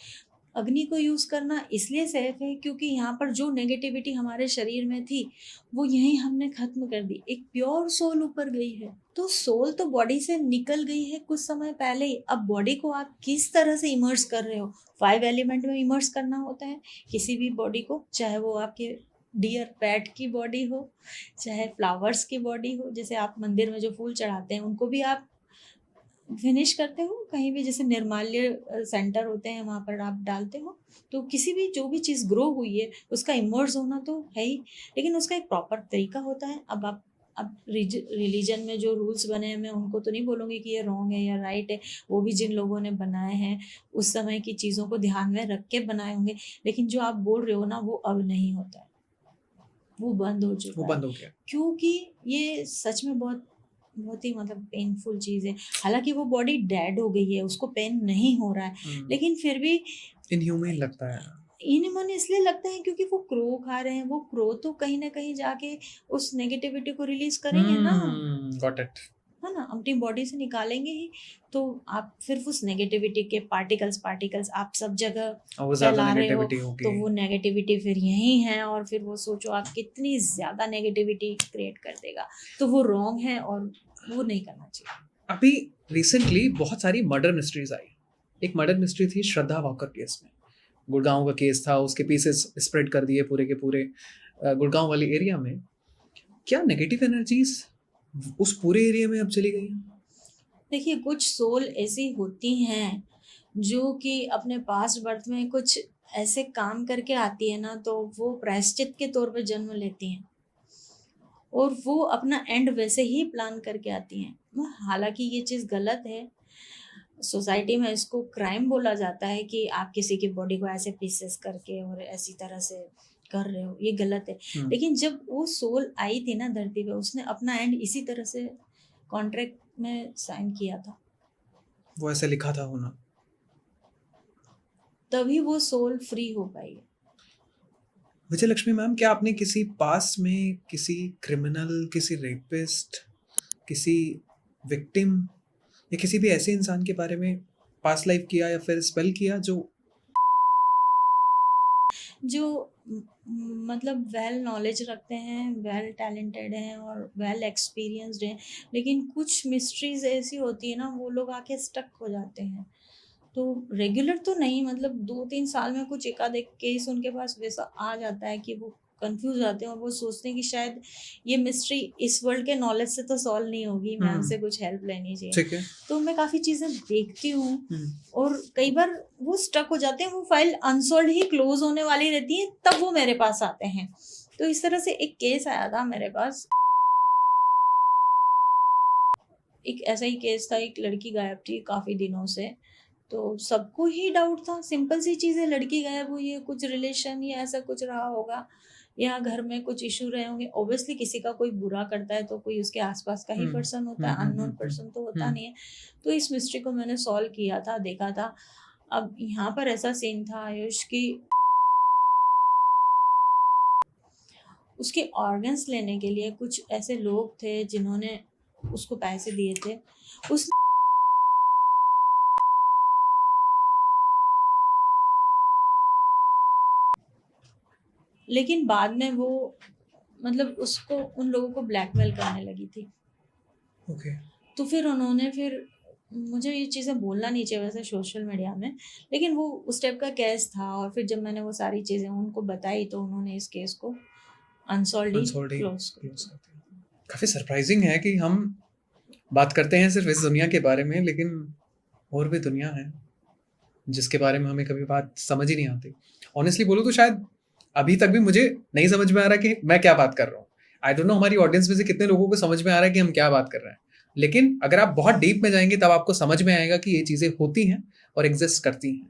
[SPEAKER 2] अग्नि को यूज़ करना इसलिए सेफ है क्योंकि यहाँ पर जो नेगेटिविटी हमारे शरीर में थी वो यहीं हमने ख़त्म कर दी। एक प्योर सोल ऊपर गई है, तो सोल तो बॉडी से निकल गई है कुछ समय पहले ही। अब बॉडी को आप किस तरह से इमर्स कर रहे हो, 5 एलिमेंट में इमर्स करना होता है किसी भी बॉडी को, चाहे वो आपके डियर पेट की बॉडी हो, चाहे फ्लावर्स की बॉडी हो। जैसे आप मंदिर में जो फूल चढ़ाते हैं उनको भी आप फिनिश करते हो, कहीं भी जैसे निर्माल्य सेंटर होते हैं वहाँ पर आप डालते हो। तो किसी भी जो भी चीज़ ग्रो हुई है उसका इमर्ज होना तो है ही, लेकिन उसका एक प्रॉपर तरीका होता है। अब रिलीजन में जो रूल्स बने हैं मैं उनको तो नहीं बोलूँगी कि ये रॉन्ग है या राइट है, वो भी जिन लोगों ने बनाए हैं उस समय की चीज़ों को ध्यान में रख के बनाए होंगे। लेकिन जो आप बोल रहे हो ना वो अब नहीं होता है, वो बंद हो चुका है।
[SPEAKER 1] वो बंद हो गया
[SPEAKER 2] क्योंकि ये सच में बहुत ही मतलब पेनफुल चीज़ है। हालांकि वो बॉडी डेड हो गई है, उसको पेन नहीं हो रहा है, लेकिन फिर भी
[SPEAKER 1] इनह्यूमन लगता है।
[SPEAKER 2] इनह्यूमन इसलिए लगता है क्योंकि वो क्रो खा रहे हैं। वो क्रो तो कहीं ना कहीं जाके उस नेगेटिविटी को रिलीज करेंगे ना,
[SPEAKER 1] गॉट इट,
[SPEAKER 2] है ना, अपनी बॉडी से निकालेंगे ही। तो आप फिर उस नेगेटिविटी के पार्टिकल्स आप सब जगह फैला रहे हो, तो वो नेगेटिविटी फिर यही है। और फिर वो सोचो आप कितनी ज़्यादा नेगेटिविटी क्रिएट कर देगा, तो वो रॉन्ग है और वो नहीं करना चाहिए।
[SPEAKER 1] अभी रिसेंटली बहुत सारी मर्डर मिस्ट्रीज आई। एक मर्डर मिस्ट्री थी श्रद्धा वाकर केस में, गुड़गांव का केस था, उसके पीसेस स्प्रेड कर दिए पूरे के पूरे गुड़गांव वाली एरिया में। क्या नेगेटिव एनर्जीज उस पूरे एरिया में अब चली गई हैं?
[SPEAKER 2] देखिए कुछ सोल ऐसी होती हैं जो कि अपने पास्ट बर्थ में कुछ ऐसे काम करके आती है ना, तो वो प्रायश्चित के तौर पे जन्म लेती हैं और वो अपना एंड वैसे ही प्लान करके आती हैं। हालांकि ये चीज़ गलत है, सोसाइटी में इसको क्राइम बोला जाता है कि आप किसी की बॉडी को ऐसे पीसेस करके और ऐसी तरह से कर रहे हो, ये गलत है। लेकिन जब वो सोल आई थी ना धरती पे, उसने अपना एंड इसी तरह से कॉन्ट्रैक्ट में साइन किया था,
[SPEAKER 1] वो ऐसे लिखा था होना,
[SPEAKER 2] तभी वो सोल फ्री हो पाई।
[SPEAKER 1] विजय लक्ष्मी मैम, क्या आपने किसी पास्ट में किसी क्रिमिनल, किसी रेपिस्ट, किसी विक्टिम या किसी भी ऐसे इंसान के बारे में पास्ट लाइफ किया या फिर स्पेल किया
[SPEAKER 2] जो मतलब वेल नॉलेज रखते हैं, वेल टैलेंटेड हैं और वेल एक्सपीरियंस्ड हैं, लेकिन कुछ मिस्ट्रीज ऐसी होती है ना, वो लोग आके स्टक हो जाते हैं। तो रेगुलर तो नहीं, मतलब 2-3 साल में कुछ एकाध एक केस उनके पास वैसा आ जाता है कि वो कंफ्यूज आते हैं और वो सोचते हैं कि शायद ये मिस्ट्री इस वर्ल्ड के नॉलेज से तो सॉल्व नहीं होगी, मैम से कुछ हेल्प लेनी चाहिए। तो मैं काफ़ी चीज़ें देखती हूँ और कई बार वो स्टक हो जाते हैं, वो फाइल अनसॉल्व ही क्लोज होने वाली रहती है, तब वो मेरे पास आते हैं। तो इस तरह से एक केस आया था मेरे पास, एक ऐसा ही केस था, एक लड़की गायब थी काफ़ी दिनों से। तो सबको ही डाउट था, सिंपल सी चीज़ है, लड़की गायब हुई है, कुछ रिलेशन या ऐसा कुछ रहा होगा या घर में कुछ इशू रहे होंगे। ऑब्वियसली किसी का कोई बुरा करता है तो कोई उसके आसपास का ही पर्सन होता है, अननोन पर्सन तो होता नहीं है। तो इस मिस्ट्री को मैंने सॉल्व किया था, देखा था। अब यहाँ पर ऐसा सीन था आयुष कि उसके ऑर्गन्स लेने के लिए कुछ ऐसे लोग थे जिन्होंने उसको पैसे दिए थे। उस लेकिन बाद में वो मतलब उसको उन लोगों को ब्लैकमेल करने लगी थी। तो फिर उन्होंने मुझे ये चीज़ें बोलना नहीं चाहिए वैसे सोशल मीडिया में, लेकिन वो उस टाइप का केस था। और फिर जब मैंने वो सारी चीज़ें उनको बताई तो उन्होंने इस केस को अनसॉल्व क्लोज कर दिया।
[SPEAKER 1] काफ़ी सरप्राइजिंग है कि हम बात करते हैं सिर्फ इस दुनिया के बारे में, लेकिन और भी दुनिया है जिसके बारे में हमें कभी बात समझ ही नहीं आती। ऑनेस्टली बोलूँ तो शायद अभी तक भी मुझे नहीं समझ में आ रहा कि मैं क्या बात कर रहा हूँ। आई डोंट नो हमारी ऑडियंस में से कितने लोगों को समझ में आ रहा है कि हम क्या बात कर रहे हैं। लेकिन अगर आप बहुत डीप में जाएंगे तब आपको समझ में आएगा कि ये चीज़ें होती हैं और एग्जिस्ट करती हैं।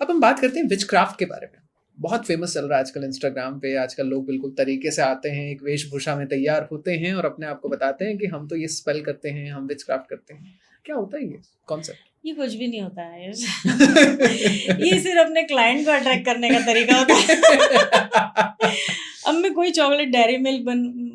[SPEAKER 1] अब हम बात करते हैं विच क्राफ्ट के बारे में। बहुत फेमस चल रहा है आजकल इंस्टाग्राम पे। आजकल लोग बिल्कुल तरीके से आते हैं, एक वेशभूषा में तैयार होते हैं और अपने आप को बताते हैं कि हम तो ये स्पेल करते हैं, हम विच क्राफ्ट करते हैं। क्या होता है ये कॉन्सेप्ट?
[SPEAKER 2] ये कुछ भी नहीं होता है ये सिर्फ अपने क्लाइंट को अट्रैक्ट करने का तरीका होता है। अब मैं कोई चॉकलेट डेयरी मिल्क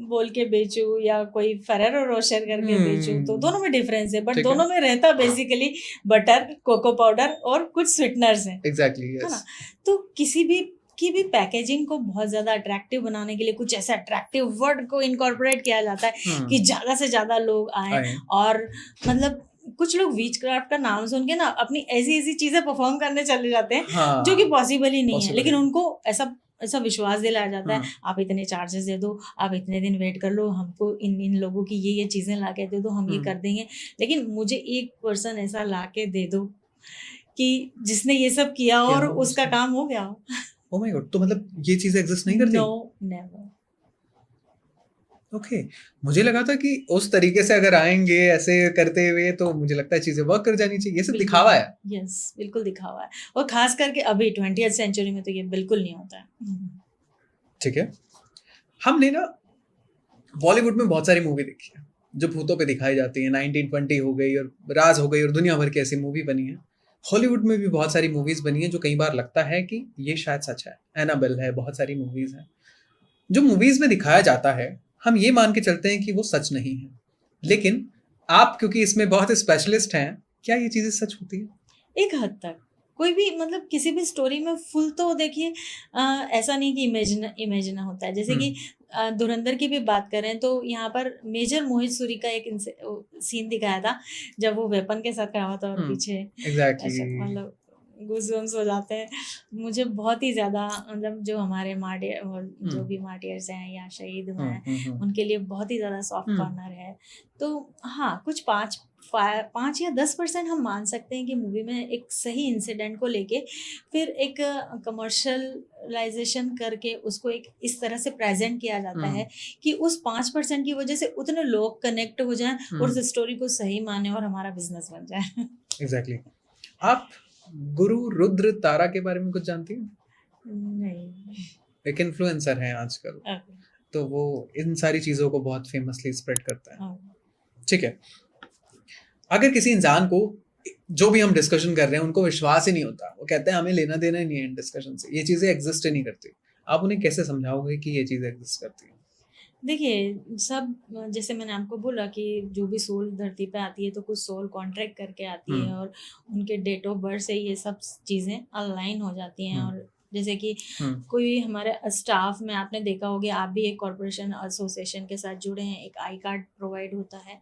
[SPEAKER 2] बोल के बेचूं या कोई फेरेरो रोशर करके बेचूं, तो दोनों में डिफरेंस है, बट दोनों में रहता बेसिकली बटर, कोको पाउडर और कुछ स्वीटनर्स हैं।
[SPEAKER 1] एग्जैक्टली,
[SPEAKER 2] है ना? तो किसी भी की भी पैकेजिंग को बहुत ज्यादा अट्रैक्टिव बनाने के लिए कुछ ऐसा अट्रैक्टिव वर्ड को इनकॉर्पोरेट किया जाता है कि ज्यादा से ज्यादा लोग आए। और मतलब कुछ लोग विच क्राफ्ट का नाम सुन के ना अपनी ऐसी ऐसी चीजें परफॉर्म करने चले जाते हैं, हाँ, जो कि पॉसिबल ही नहीं है, लेकिन उनको ऐसा विश्वास दिलाया जाता है, आप इतने चार्जेस दे दो, आप इतने दिन वेट कर लो, हमको इन लोगों की ये चीजें ला के दे दो, हम ये कर देंगे। लेकिन मुझे एक पर्सन ऐसा ला के दे दो कि जिसने ये सब किया और उसका काम हो गया।
[SPEAKER 1] ओह माय गॉड, तो मतलब ये चीजें एग्जिस्ट नहीं करती?
[SPEAKER 2] No, never.
[SPEAKER 1] ओके, मुझे लगा था कि उस तरीके से अगर आएंगे ऐसे करते हुए तो मुझे लगता है चीजें वर्क कर जानी चाहिए। ये सब दिखावा है।
[SPEAKER 2] यस, बिल्कुल दिखावा है, और खास करके अभी 20th सेंचुरी में तो ये बिल्कुल नहीं होता है।
[SPEAKER 1] ठीक है, हमने ना बॉलीवुड में बहुत सारी मूवी देखी है जो भूतों पे दिखाई जाती है। 1920 हो गई और राज हो गई और दुनिया भर की ऐसी मूवी बनी है। हॉलीवुड में भी बहुत सारी मूवीज बनी है जो कई बार लगता है कि ये शायद सच है। एनाबेल है, बहुत सारी मूवीज हैं। जो मूवीज में दिखाया जाता है हम ये मान के चलते हैं कि वो सच नहीं है, लेकिन आप क्योंकि इसमें बहुत स्पेशलिस्ट हैं, क्या ये चीजें सच होती है?
[SPEAKER 2] एक हद तक कोई भी मतलब किसी भी स्टोरी में फुल तो देखिए ऐसा नहीं कि इमेजिन होता है। जैसे कि धुरंधर की भी बात करें तो यहाँ पर मेजर मोहित सूरी का एक सीन दिखाया था जब वो वेपन के साथ खड़ा हुआ था और पीछे मतलब गूज़बम्स हो जाते हैं। मुझे बहुत ही ज़्यादा मतलब जो हमारे मार्टियर और जो भी मार्टियर्स हैं या शहीद हुए हैं उनके लिए बहुत ही ज़्यादा सॉफ्ट कॉर्नर है। तो हाँ, कुछ 5 या 10% हम मान सकते हैं कि मूवी में एक सही इंसिडेंट को लेके फिर एक कमर्शलाइजेशन करके उसको एक इस तरह से प्रेजेंट किया जाता है कि उस 5% की वजह से उतने लोग कनेक्ट हो जाएं और उस स्टोरी को सही माने और हमारा बिजनेस बन जाए।
[SPEAKER 1] एग्जैक्टली। आप गुरु रुद्र तारा के बारे में कुछ जानती हैं?
[SPEAKER 2] नहीं।
[SPEAKER 1] एक इन्फ्लुएंसर हैं आजकल, तो वो इन सारी चीजों को बहुत फेमसली स्प्रेड करता है। ठीक है, अगर किसी इंसान को जो भी हम डिस्कशन कर रहे हैं उनको विश्वास ही नहीं होता, वो कहते हैं हमें लेना देना ही नहीं है इन डिस्कशन से, ये चीजें एग्जिस्ट ही नहीं करती, आप उन्हें कैसे समझाओगे कि ये चीजें एग्जिस्ट करती हैं?
[SPEAKER 2] देखिए, सब जैसे मैंने आपको बोला कि जो भी सोल धरती पे आती है तो कुछ सोल कॉन्ट्रैक्ट करके आती है और उनके डेट ऑफ बर्थ से ये सब चीज़ें अलाइन हो जाती हैं। और जैसे कि कोई हमारे स्टाफ में आपने देखा होगा, आप भी एक कॉर्पोरेशन एसोसिएशन के साथ जुड़े हैं, एक आई कार्ड प्रोवाइड होता है।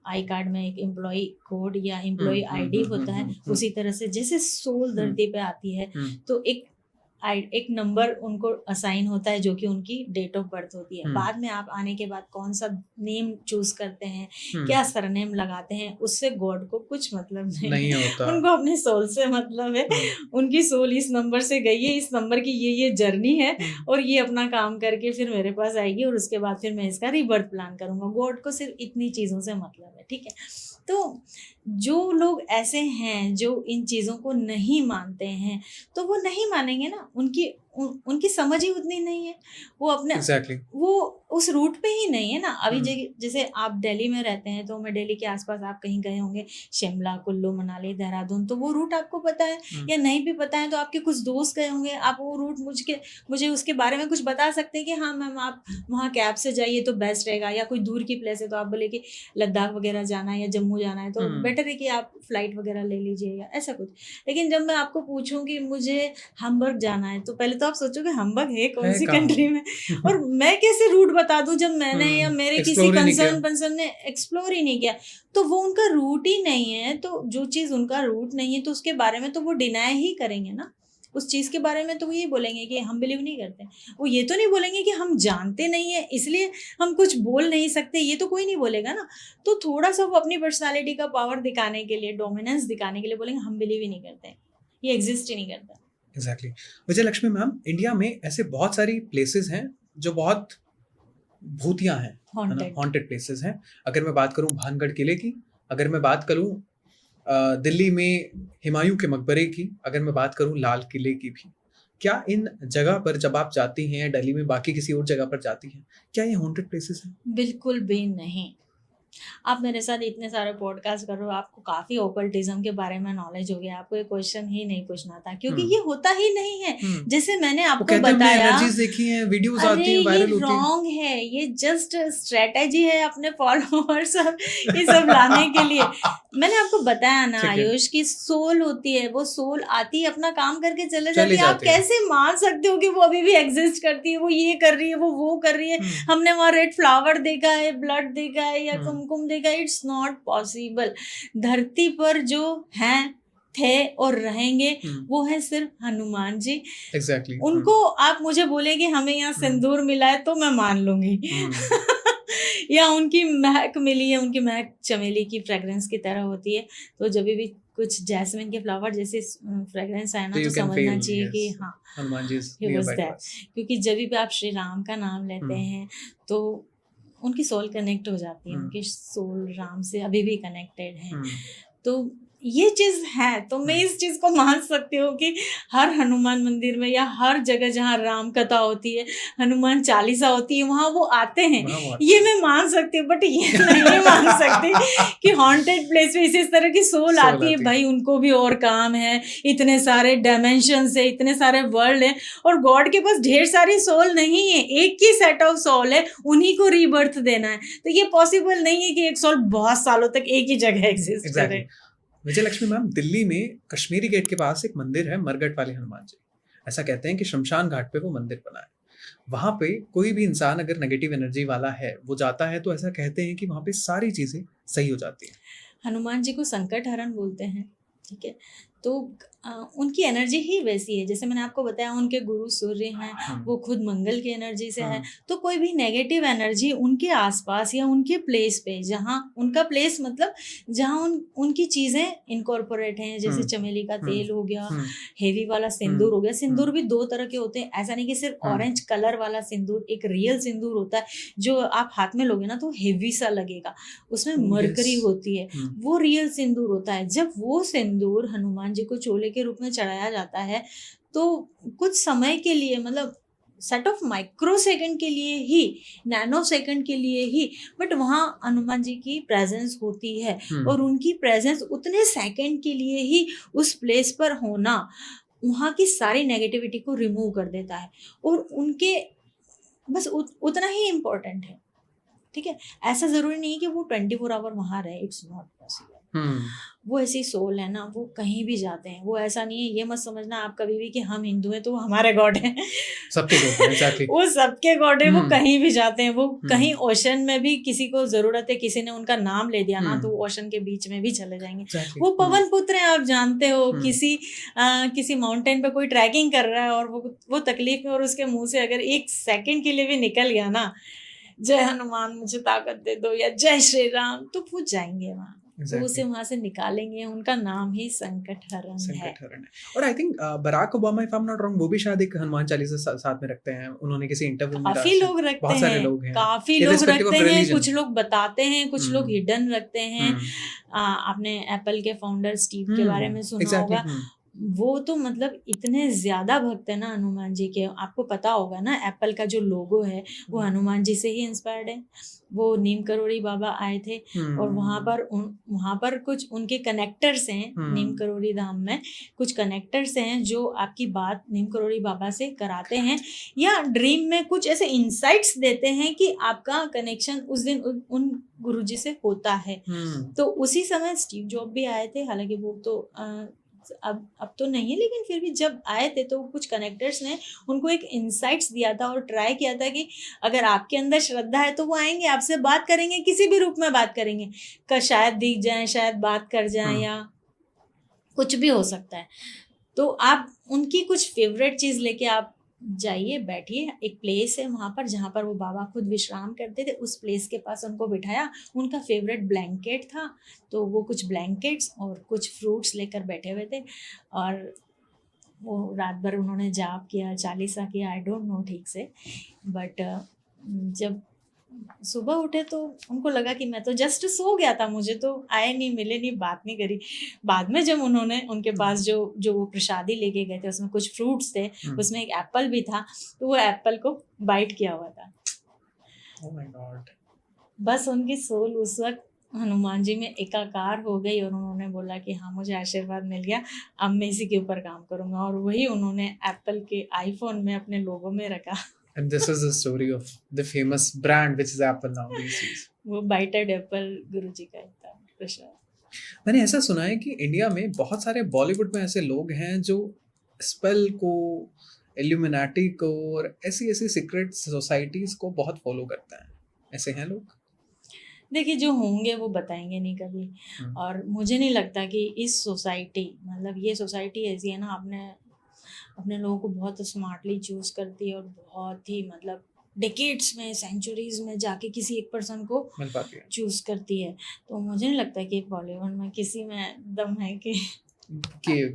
[SPEAKER 2] आई कार्ड में एक एम्प्लॉय कोड या एम्प्लॉय आईडी होता है। उसी तरह से जैसे सोल धरती पे आती है तो एक नंबर उनको असाइन होता है जो कि उनकी डेट ऑफ बर्थ होती है। बाद में आप आने के बाद कौन सा नेम चूज करते हैं, क्या सरनेम लगाते हैं, उससे गॉड को कुछ मतलब नहीं होता। उनको अपने सोल से मतलब है। उनकी सोल इस नंबर से गई है, इस नंबर की ये जर्नी है और ये अपना काम करके फिर मेरे पास आएगी और उसके बाद फिर मैं इसका रीबर्थ प्लान करूंगा। गॉड को सिर्फ इतनी चीजों से मतलब है। ठीक है, तो जो लोग ऐसे हैं जो इन चीज़ों को नहीं मानते हैं तो वो नहीं मानेंगे ना, उनकी समझ ही उतनी नहीं है, वो अपने वो उस रूट पे ही नहीं है ना। अभी जैसे आप दिल्ली में रहते हैं तो मैं दिल्ली के आसपास आप कहीं गए होंगे, शिमला, कुल्लू मनाली, देहरादून, तो वो रूट आपको पता है या नहीं भी पता है तो आपके कुछ दोस्त गए होंगे, आप वो रूट मुझे उसके बारे में कुछ बता सकते हैं कि हाँ मैम आप वहाँ कैब से जाइए तो बेस्ट रहेगा, या कोई दूर की प्लेस है तो आप बोले कि लद्दाख वगैरह जाना है या जम्मू जाना है तो बेटर है कि आप फ्लाइट वगैरह ले लीजिए या ऐसा कुछ। लेकिन जब मैं आपको पूछूं कि मुझे हम्बर्ग जाना है तो पहले तो आप सोचोगे हम्बर्ग है कौन सी कंट्री में, और मैं कैसे रूट बता दूं जब मैंने या मेरे किसी कंसर्न पर्सन ने एक्सप्लोर ही नहीं किया। तो वो उनका रूट ही नहीं है, तो जो चीज़ उनका रूट नहीं है तो उसके बारे में तो वो डिनाई ही करेंगे ना। उस चीज़ के बारे में तो वो ये बोलेंगे कि हम बिलीव नहीं करते। वो ये तो नहीं बोलेंगे कि हम जानते नहीं है इसलिए हम कुछ बोल नहीं सकते, ये तो कोई नहीं बोलेगा ना। तो थोड़ा सा वो अपनी पर्सनालिटी का पावर दिखाने के लिए, डोमिनेंस दिखाने के लिए बोलेंगे हम बिलीव ही नहीं करते, ये एग्जिस्ट ही नहीं करता।
[SPEAKER 1] एग्जैक्टली। विजय लक्ष्मी मैम, इंडिया में ऐसे बहुत सारी प्लेसेस हैं जो बहुत भूतिया हैं, है ना,
[SPEAKER 2] हॉन्टेड।
[SPEAKER 1] हॉन्टेड प्लेसेस हैं। अगर मैं बात करूं भानगढ़ किले की, अगर मैं बात करूं दिल्ली में हुमायूं के मकबरे की, अगर मैं बात करूं लाल किले की भी, क्या इन जगह पर जब आप जाती हैं, दिल्ली में बाकी किसी और जगह पर जाती हैं, क्या ये हॉन्टेड प्लेसेस हैं?
[SPEAKER 2] बिल्कुल भी नहीं। आप मेरे साथ इतने सारे पॉडकास्ट कर रहे हो, आपको काफ़ी ओकल्टिज्म के बारे में नॉलेज हो गया, आपको ये क्वेश्चन ही नहीं पूछना था, क्योंकि ये होता ही नहीं है। जैसे मैंने
[SPEAKER 1] वो
[SPEAKER 2] आपको
[SPEAKER 1] कहते हैं हमने
[SPEAKER 2] बताया,
[SPEAKER 1] एनर्जीज देखी हैं, वीडियोस
[SPEAKER 2] अरे
[SPEAKER 1] आती हैं,
[SPEAKER 2] ये
[SPEAKER 1] वायरल होती हैं।
[SPEAKER 2] रॉन्ग है, ये जस्ट स्ट्रेटेजी है अपने फॉलोअर्स और ये सब लाने के लिए। मैंने आपको बताया ना
[SPEAKER 1] ठीक है,
[SPEAKER 2] आयुष की सोल होती है, वो सोल आती है, अपना काम करके चले
[SPEAKER 1] चले
[SPEAKER 2] जाती है। आप
[SPEAKER 1] जाते हैं।
[SPEAKER 2] कैसे मान सकते हो कि वो अभी भी एग्जिस्ट करती है, वो ये कर रही है, वो कर रही है। हमने वहाँ रेड फ्लावर देखा है, ब्लड देखा है या कुमकुम देखा है, इट्स नॉट पॉसिबल। धरती पर जो हैं, थे और रहेंगे वो है सिर्फ हनुमान जी।
[SPEAKER 1] एग्जैक्टली।
[SPEAKER 2] उनको आप मुझे बोले कि हमें यहाँ सिंदूर मिला है तो मैं मान लूंगी या उनकी महक मिली है, उनकी महक चमेली की फ्रेग्रेंस की तरह होती है, तो जब भी कुछ जैस्मिन के फ्लावर जैसे फ्रेग्रेंस आए ना,
[SPEAKER 1] So
[SPEAKER 2] तो
[SPEAKER 1] you can
[SPEAKER 2] समझना
[SPEAKER 1] feel,
[SPEAKER 2] चाहिए कि
[SPEAKER 1] yes,
[SPEAKER 2] हाँ,
[SPEAKER 1] Hanuman is
[SPEAKER 2] he was
[SPEAKER 1] nearby to
[SPEAKER 2] there।
[SPEAKER 1] us.
[SPEAKER 2] क्योंकि जब भी आप श्री राम का नाम लेते हैं तो उनकी सोल कनेक्ट हो जाती है, उनकी सोल राम से अभी भी कनेक्टेड है। तो ये चीज है, तो मैं इस चीज को मान सकती हूँ कि हर हनुमान मंदिर में या हर जगह जहाँ राम कथा होती है, हनुमान चालीसा होती है, वहाँ वो आते हैं, ये मैं मान सकती हूँ। बट ये नहीं मान सकती कि हॉन्टेड प्लेस में इस तरह की सोल आती है। भाई उनको भी और काम है, इतने सारे डायमेंशन है, इतने सारे वर्ल्ड है, और गॉड के पास ढेर सारी सोल नहीं है, एक ही सेट ऑफ सोल है, उन्हीं को रीबर्थ देना है। तो ये पॉसिबल नहीं है कि एक सोल बहुत सालों तक एक ही जगह एग्जिस्ट करे।
[SPEAKER 1] विजय लक्ष्मी मैम, दिल्ली में कश्मीरी गेट के पास एक मंदिर है, मरगट वाले हनुमान जी। ऐसा कहते हैं कि शमशान घाट पे वो मंदिर बना है। वहां पे कोई भी इंसान अगर नेगेटिव एनर्जी वाला है, वो जाता है, तो ऐसा कहते हैं कि वहां पे सारी चीजें सही हो जाती हैं।
[SPEAKER 2] हनुमान जी को संकट हरण बोलते हैं, ठीक है। तो उनकी एनर्जी ही वैसी है, जैसे मैंने आपको बताया उनके गुरु सूर्य हैं, वो खुद मंगल की एनर्जी से है। तो कोई भी नेगेटिव एनर्जी उनके आसपास या उनके प्लेस पे, जहाँ उनका प्लेस मतलब जहाँ उनकी चीज़ें इनकॉर्पोरेट हैं, जैसे चमेली का तेल हो गया, हेवी वाला सिंदूर हो गया। सिंदूर भी दो तरह के होते हैं, ऐसा नहीं कि सिर्फ ऑरेंज कलर वाला सिंदूर, एक रियल सिंदूर होता है जो आप हाथ में लोगे ना तो हेवी सा लगेगा, उसमें मरकरी होती है, वो रियल सिंदूर होता है। जब वो सिंदूर हनुमान जी को चोले के रूप में चढ़ाया जाता है तो कुछ समय के लिए, मतलब सेट ऑफ माइक्रो सेकंड के लिए ही, नैनो सेकंड के लिए ही, बट वहाँ हनुमान जी की प्रेजेंस होती है, और उनकी प्रेजेंस उतने सेकंड के लिए ही उस प्लेस पर होना वहाँ की सारी नेगेटिविटी को रिमूव कर देता है, और उनके बस उतना ही इम्पोर्टेंट है, ठीक है। ऐसा जरूरी नहीं है कि वो 24 आवर वहाँ रहे, इट्स नॉट पॉसिबल। वो ऐसी सोल है ना, वो कहीं भी जाते हैं। वो ऐसा नहीं है, ये मत समझना आप कभी भी कि हम हिंदू हैं तो वो हमारे गॉड हैं,
[SPEAKER 1] सबके गॉड हैं, exactly।
[SPEAKER 2] वो सबके गॉड है, वो कहीं भी जाते हैं। वो कहीं ओशन में भी किसी को जरूरत है, किसी ने उनका नाम ले दिया ना, तो ओशन के बीच में भी चले जाएंगे।
[SPEAKER 1] exactly।
[SPEAKER 2] वो पवन पुत्र हैं, आप जानते हो। किसी माउंटेन पे कोई ट्रैकिंग कर रहा है और वो तकलीफ में, और उसके मुंह से अगर एक सेकंड के लिए भी निकल गया ना, जय हनुमान मुझे ताकत दे दो या जय श्री राम, तो वो जाएंगे वहाँ, exactly। उसे वहां से निकालेंगे। उनका नाम ही संकट हरण है।
[SPEAKER 1] और I think Barack Obama, if I am not wrong, वो भी शायद एक हनुमान चालीसा साथ में रखते हैं, उन्होंने किसी इंटरव्यू में।
[SPEAKER 2] काफी लोग रखते हैं,
[SPEAKER 1] बहुत सारे लोग हैं,
[SPEAKER 2] काफी लोग रखते हैं। कुछ लोग बताते हैं, कुछ लोग हिडन रखते हैं। आपने एप्पल के फाउंडर स्टीव के बारे में सुना होगा। वो तो मतलब इतने ज्यादा भक्त है ना हनुमान जी के, आपको पता होगा ना एप्पल का जो लोगो है वो हनुमान जी से ही इंस्पायर्ड है। वो नीम करोड़ी बाबा आए थे और वहाँ पर कुछ उनके कनेक्टर्स हैं, नीम करोड़ी धाम में कुछ कनेक्टर्स हैं जो आपकी बात नीम करोड़ी बाबा से कराते हैं, या ड्रीम में कुछ ऐसे इंसाइट्स देते हैं कि आपका कनेक्शन उस दिन उन गुरुजी से होता है। तो उसी समय स्टीव जॉब भी आए थे, हालांकि वो तो अब तो नहीं है, लेकिन फिर भी जब आए थे तो कुछ कनेक्टर्स ने उनको एक इंसाइट्स दिया था और ट्राई किया था कि अगर आपके अंदर श्रद्धा है तो वो आएंगे, आपसे बात करेंगे, किसी भी रूप में बात करेंगे, शायद दिख जाए, शायद बात कर जाए, या कुछ भी हो सकता है। तो आप उनकी कुछ फेवरेट चीज़ लेके आप जाइए, बैठिए। एक प्लेस है वहाँ पर जहाँ पर वो बाबा खुद विश्राम करते थे, उस प्लेस के पास उनको बिठाया। उनका फेवरेट ब्लैंकेट था, तो वो कुछ ब्लैंकेट्स और कुछ फ्रूट्स लेकर बैठे हुए थे, और वो रात भर उन्होंने जाप किया, चालीसा किया, आई डोंट नो ठीक से, बट जब सुबह उठे तो उनको लगा कि मैं तो जस्ट सो गया था, मुझे तो आए नहीं, मिले नहीं, बात नहीं करी। बाद में जब उन्होंने उनके पास जो जो वो प्रसादी लेके गए थे उसमें कुछ फ्रूट्स थे, उसमें एक एप्पल भी था, तो वो एप्पल को बाइट किया हुआ था।
[SPEAKER 1] Oh my God.
[SPEAKER 2] बस उनकी सोल उस वक्त हनुमान जी में एकाकार हो गई और उन्होंने बोला कि हाँ मुझे आशीर्वाद मिल गया, अब मैं इसी के ऊपर काम करूंगा, और वही उन्होंने एप्पल के आईफोन में अपने लोगो में रखा।
[SPEAKER 1] And this is the story of the famous brand which is Apple now these days.
[SPEAKER 2] वो बाइटेड एप्पल गुरुजी का ही था प्रसाद।
[SPEAKER 1] मैंने ऐसा सुना है कि इंडिया में बहुत सारे बॉलीवुड में ऐसे लोग हैं जो स्पेल को, इल्यूमिनाटी को और ऐसी ऐसी सीक्रेट सोसाइटीज को बहुत फॉलो करते हैं। ऐसे हैं लोग?
[SPEAKER 2] देखिए जो होंगे वो बताएंगे नहीं कभी, और मुझे नहीं लगता कि इस सोसाइटी, मतलब ये सोसाइटी ऐसी है ना, अपने लोगों को बहुत स्मार्टली चूज करती है और बहुत ही मतलब डेकेड्स में, सेंचुरीज में जाके किसी एक पर्सन को
[SPEAKER 1] मिल पाती है,
[SPEAKER 2] चूज करती है। तो मुझे नहीं लगता कि बॉलीवुड में किसी में दम है कि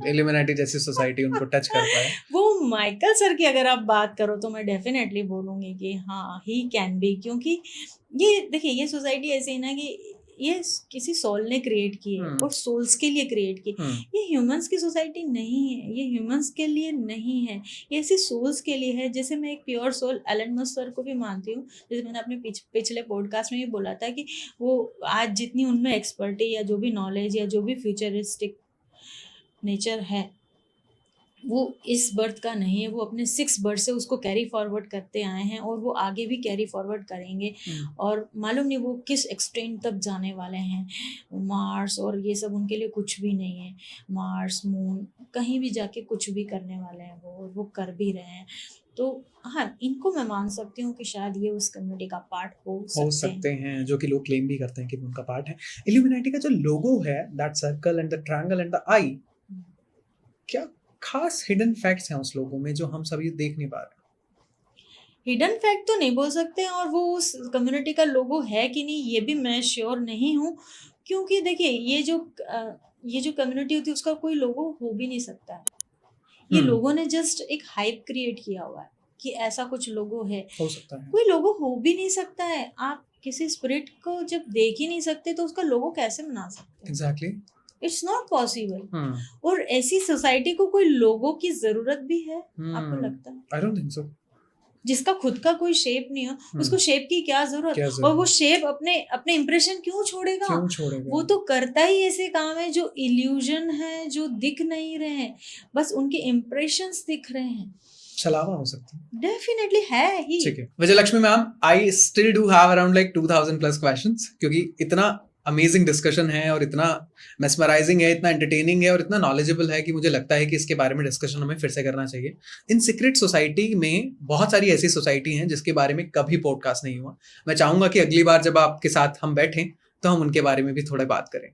[SPEAKER 1] इल्यूमिनाटी जैसी सोसाइटी उनको टच कर पाए।
[SPEAKER 2] वो माइकल सर की अगर आप बात करो तो मैं डेफिनेटली बोलूँगी कि हाँ ही कैन बी, क्योंकि ये देखिए ये सोसाइटी ऐसी है ना कि ये किसी सोल ने क्रिएट की है और सोल्स के लिए क्रिएट की। ये ह्यूमंस की सोसाइटी नहीं है, ये ह्यूमंस के लिए नहीं है, ये ऐसी सोल्स के लिए है। जैसे मैं एक pure soul Elon Musk sir को भी मानती हूँ, जैसे मैंने अपने पिछले पॉडकास्ट में भी बोला था कि वो आज जितनी उनमें एक्सपर्टी या जो भी नॉलेज या जो भी फ्यूचरिस्टिक नेचर है वो इस बर्थ का नहीं है, वो अपने 6 बर्थ से उसको कैरी फॉरवर्ड करते आए हैं और वो आगे भी कैरी फॉरवर्ड करेंगे। और मालूम नहीं वो किस एक्सटेंट तक जाने वाले हैं। मार्स और ये सब उनके लिए कुछ भी नहीं है, मार्स मून कहीं भी जाके कुछ भी करने वाले हैं वो कर भी रहे हैं। तो हाँ, इनको मैं मान सकती हूँ कि शायद ये उस कम्युनिटी का पार्ट हो सकते
[SPEAKER 1] हैं, जो कि लोग क्लेम भी करते हैं कि उनका पार्ट है। इल्यूमिनाटी का जो लोगो है, that circle and the triangle and the eye, क्या खास हिडन फैक्ट्स हैं उस लोगों में जो हम सभी देख नहीं पा रहे?
[SPEAKER 2] हिडन फैक्ट तो नहीं बोल सकते, और वो उस कम्युनिटी का लोगो है कि नहीं ये भी मैं श्योर नहीं हूँ, क्योंकि देखिए ये जो कम्युनिटी होती है उसका कोई लोगो हो भी नहीं सकता है। ये लोगों ने जस्ट एक हाइप क्रिएट किया हुआ है कि ऐसा कुछ लोगो है,
[SPEAKER 1] हो सकता है।
[SPEAKER 2] कोई लोगो हो भी नहीं सकता है। आप किसी स्पिरिट को जब देख ही नहीं सकते तो उसका लोगो कैसे बना सकते हैं?
[SPEAKER 1] Exactly,
[SPEAKER 2] it's not possible. और ऐसी सोसाइटी को कोई लोगो की जरूरत भी है? आपको लगता है?
[SPEAKER 1] I don't think so.
[SPEAKER 2] जिसका खुद का कोई शेप नहीं हो, उसको शेप की क्या जरूरत? और वो शेप अपने इंप्रेशन क्यों छोड़ेगा? वो तो करता ही ऐसे काम है जो इल्यूजन है, जो दिख नहीं रहे हैं, बस उनके इंप्रेशंस दिख रहे हैं।
[SPEAKER 1] छलावा हो सकता है,
[SPEAKER 2] डेफिनेटली है ही।
[SPEAKER 1] ठीक है Vijayalakshmi ma'am, I still do have around like 2000 plus questions, क्योंकि इतना अमेजिंग डिस्कशन है और इतना मेस्मराइजिंग है, इतना एंटरटेनिंग है और इतना नॉलेजेबल है कि मुझे लगता है कि इसके बारे में डिस्कशन हमें फिर से करना चाहिए। इन सीक्रेट सोसाइटी में बहुत सारी ऐसी सोसाइटी हैं जिसके बारे में कभी पॉडकास्ट नहीं हुआ। मैं चाहूंगा कि अगली बार जब आपके साथ हम बैठें तो हम उनके बारे में भी थोड़ा बात करें।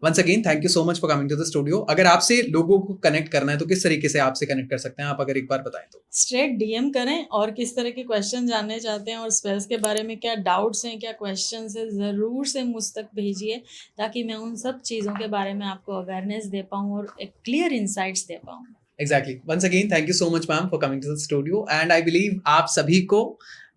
[SPEAKER 1] Once again thank you so much for coming to the studio. अगर आपसे लोगों को कनेक्ट करना है तो किस तरीके से आपसे कनेक्ट कर सकते हैं, आप अगर एक बार बताएं तो?
[SPEAKER 2] स्ट्रेट डीएम करें, और किस तरह के क्वेश्चन जानने चाहते हैं और स्पेल्स के बारे में क्या डाउट्स हैं, क्या क्वेश्चंस है, ज़रूर से मुझ तक भेजिए ताकि मैं उन सब चीज़ों के बारे में आपको अवेयरनेस दे पाऊँ और एक क्लियर इंसाइट्स दे पाऊँ।
[SPEAKER 1] Exactly, once again thank you so much ma'am for coming to the studio. And I believe आप सभी को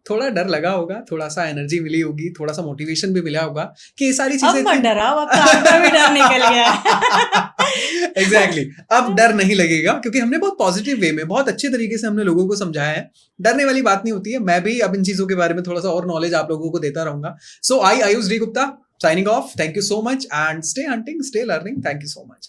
[SPEAKER 1] थोड़ा डर लगा होगा, थोड़ा सा एनर्जी मिली होगी, थोड़ा सा मोटिवेशन भी मिला होगा कि ये सारी चीजें।
[SPEAKER 2] अब मत डराओ, अब तो आपका भी डर निकल गया है।
[SPEAKER 1] एग्जैक्टली, अब डर नहीं लगेगा क्योंकि हमने बहुत पॉजिटिव वे में, बहुत अच्छे तरीके से हमने लोगों को समझाया है। डरने वाली बात नहीं होती है। मैं भी अब इन चीजों के बारे में थोड़ा सा और नॉलेज आप लोगों को देता रहूंगा। So I Ayush D Gupta signing off. Thank you so much and stay hunting, stay learning. Thank you so much.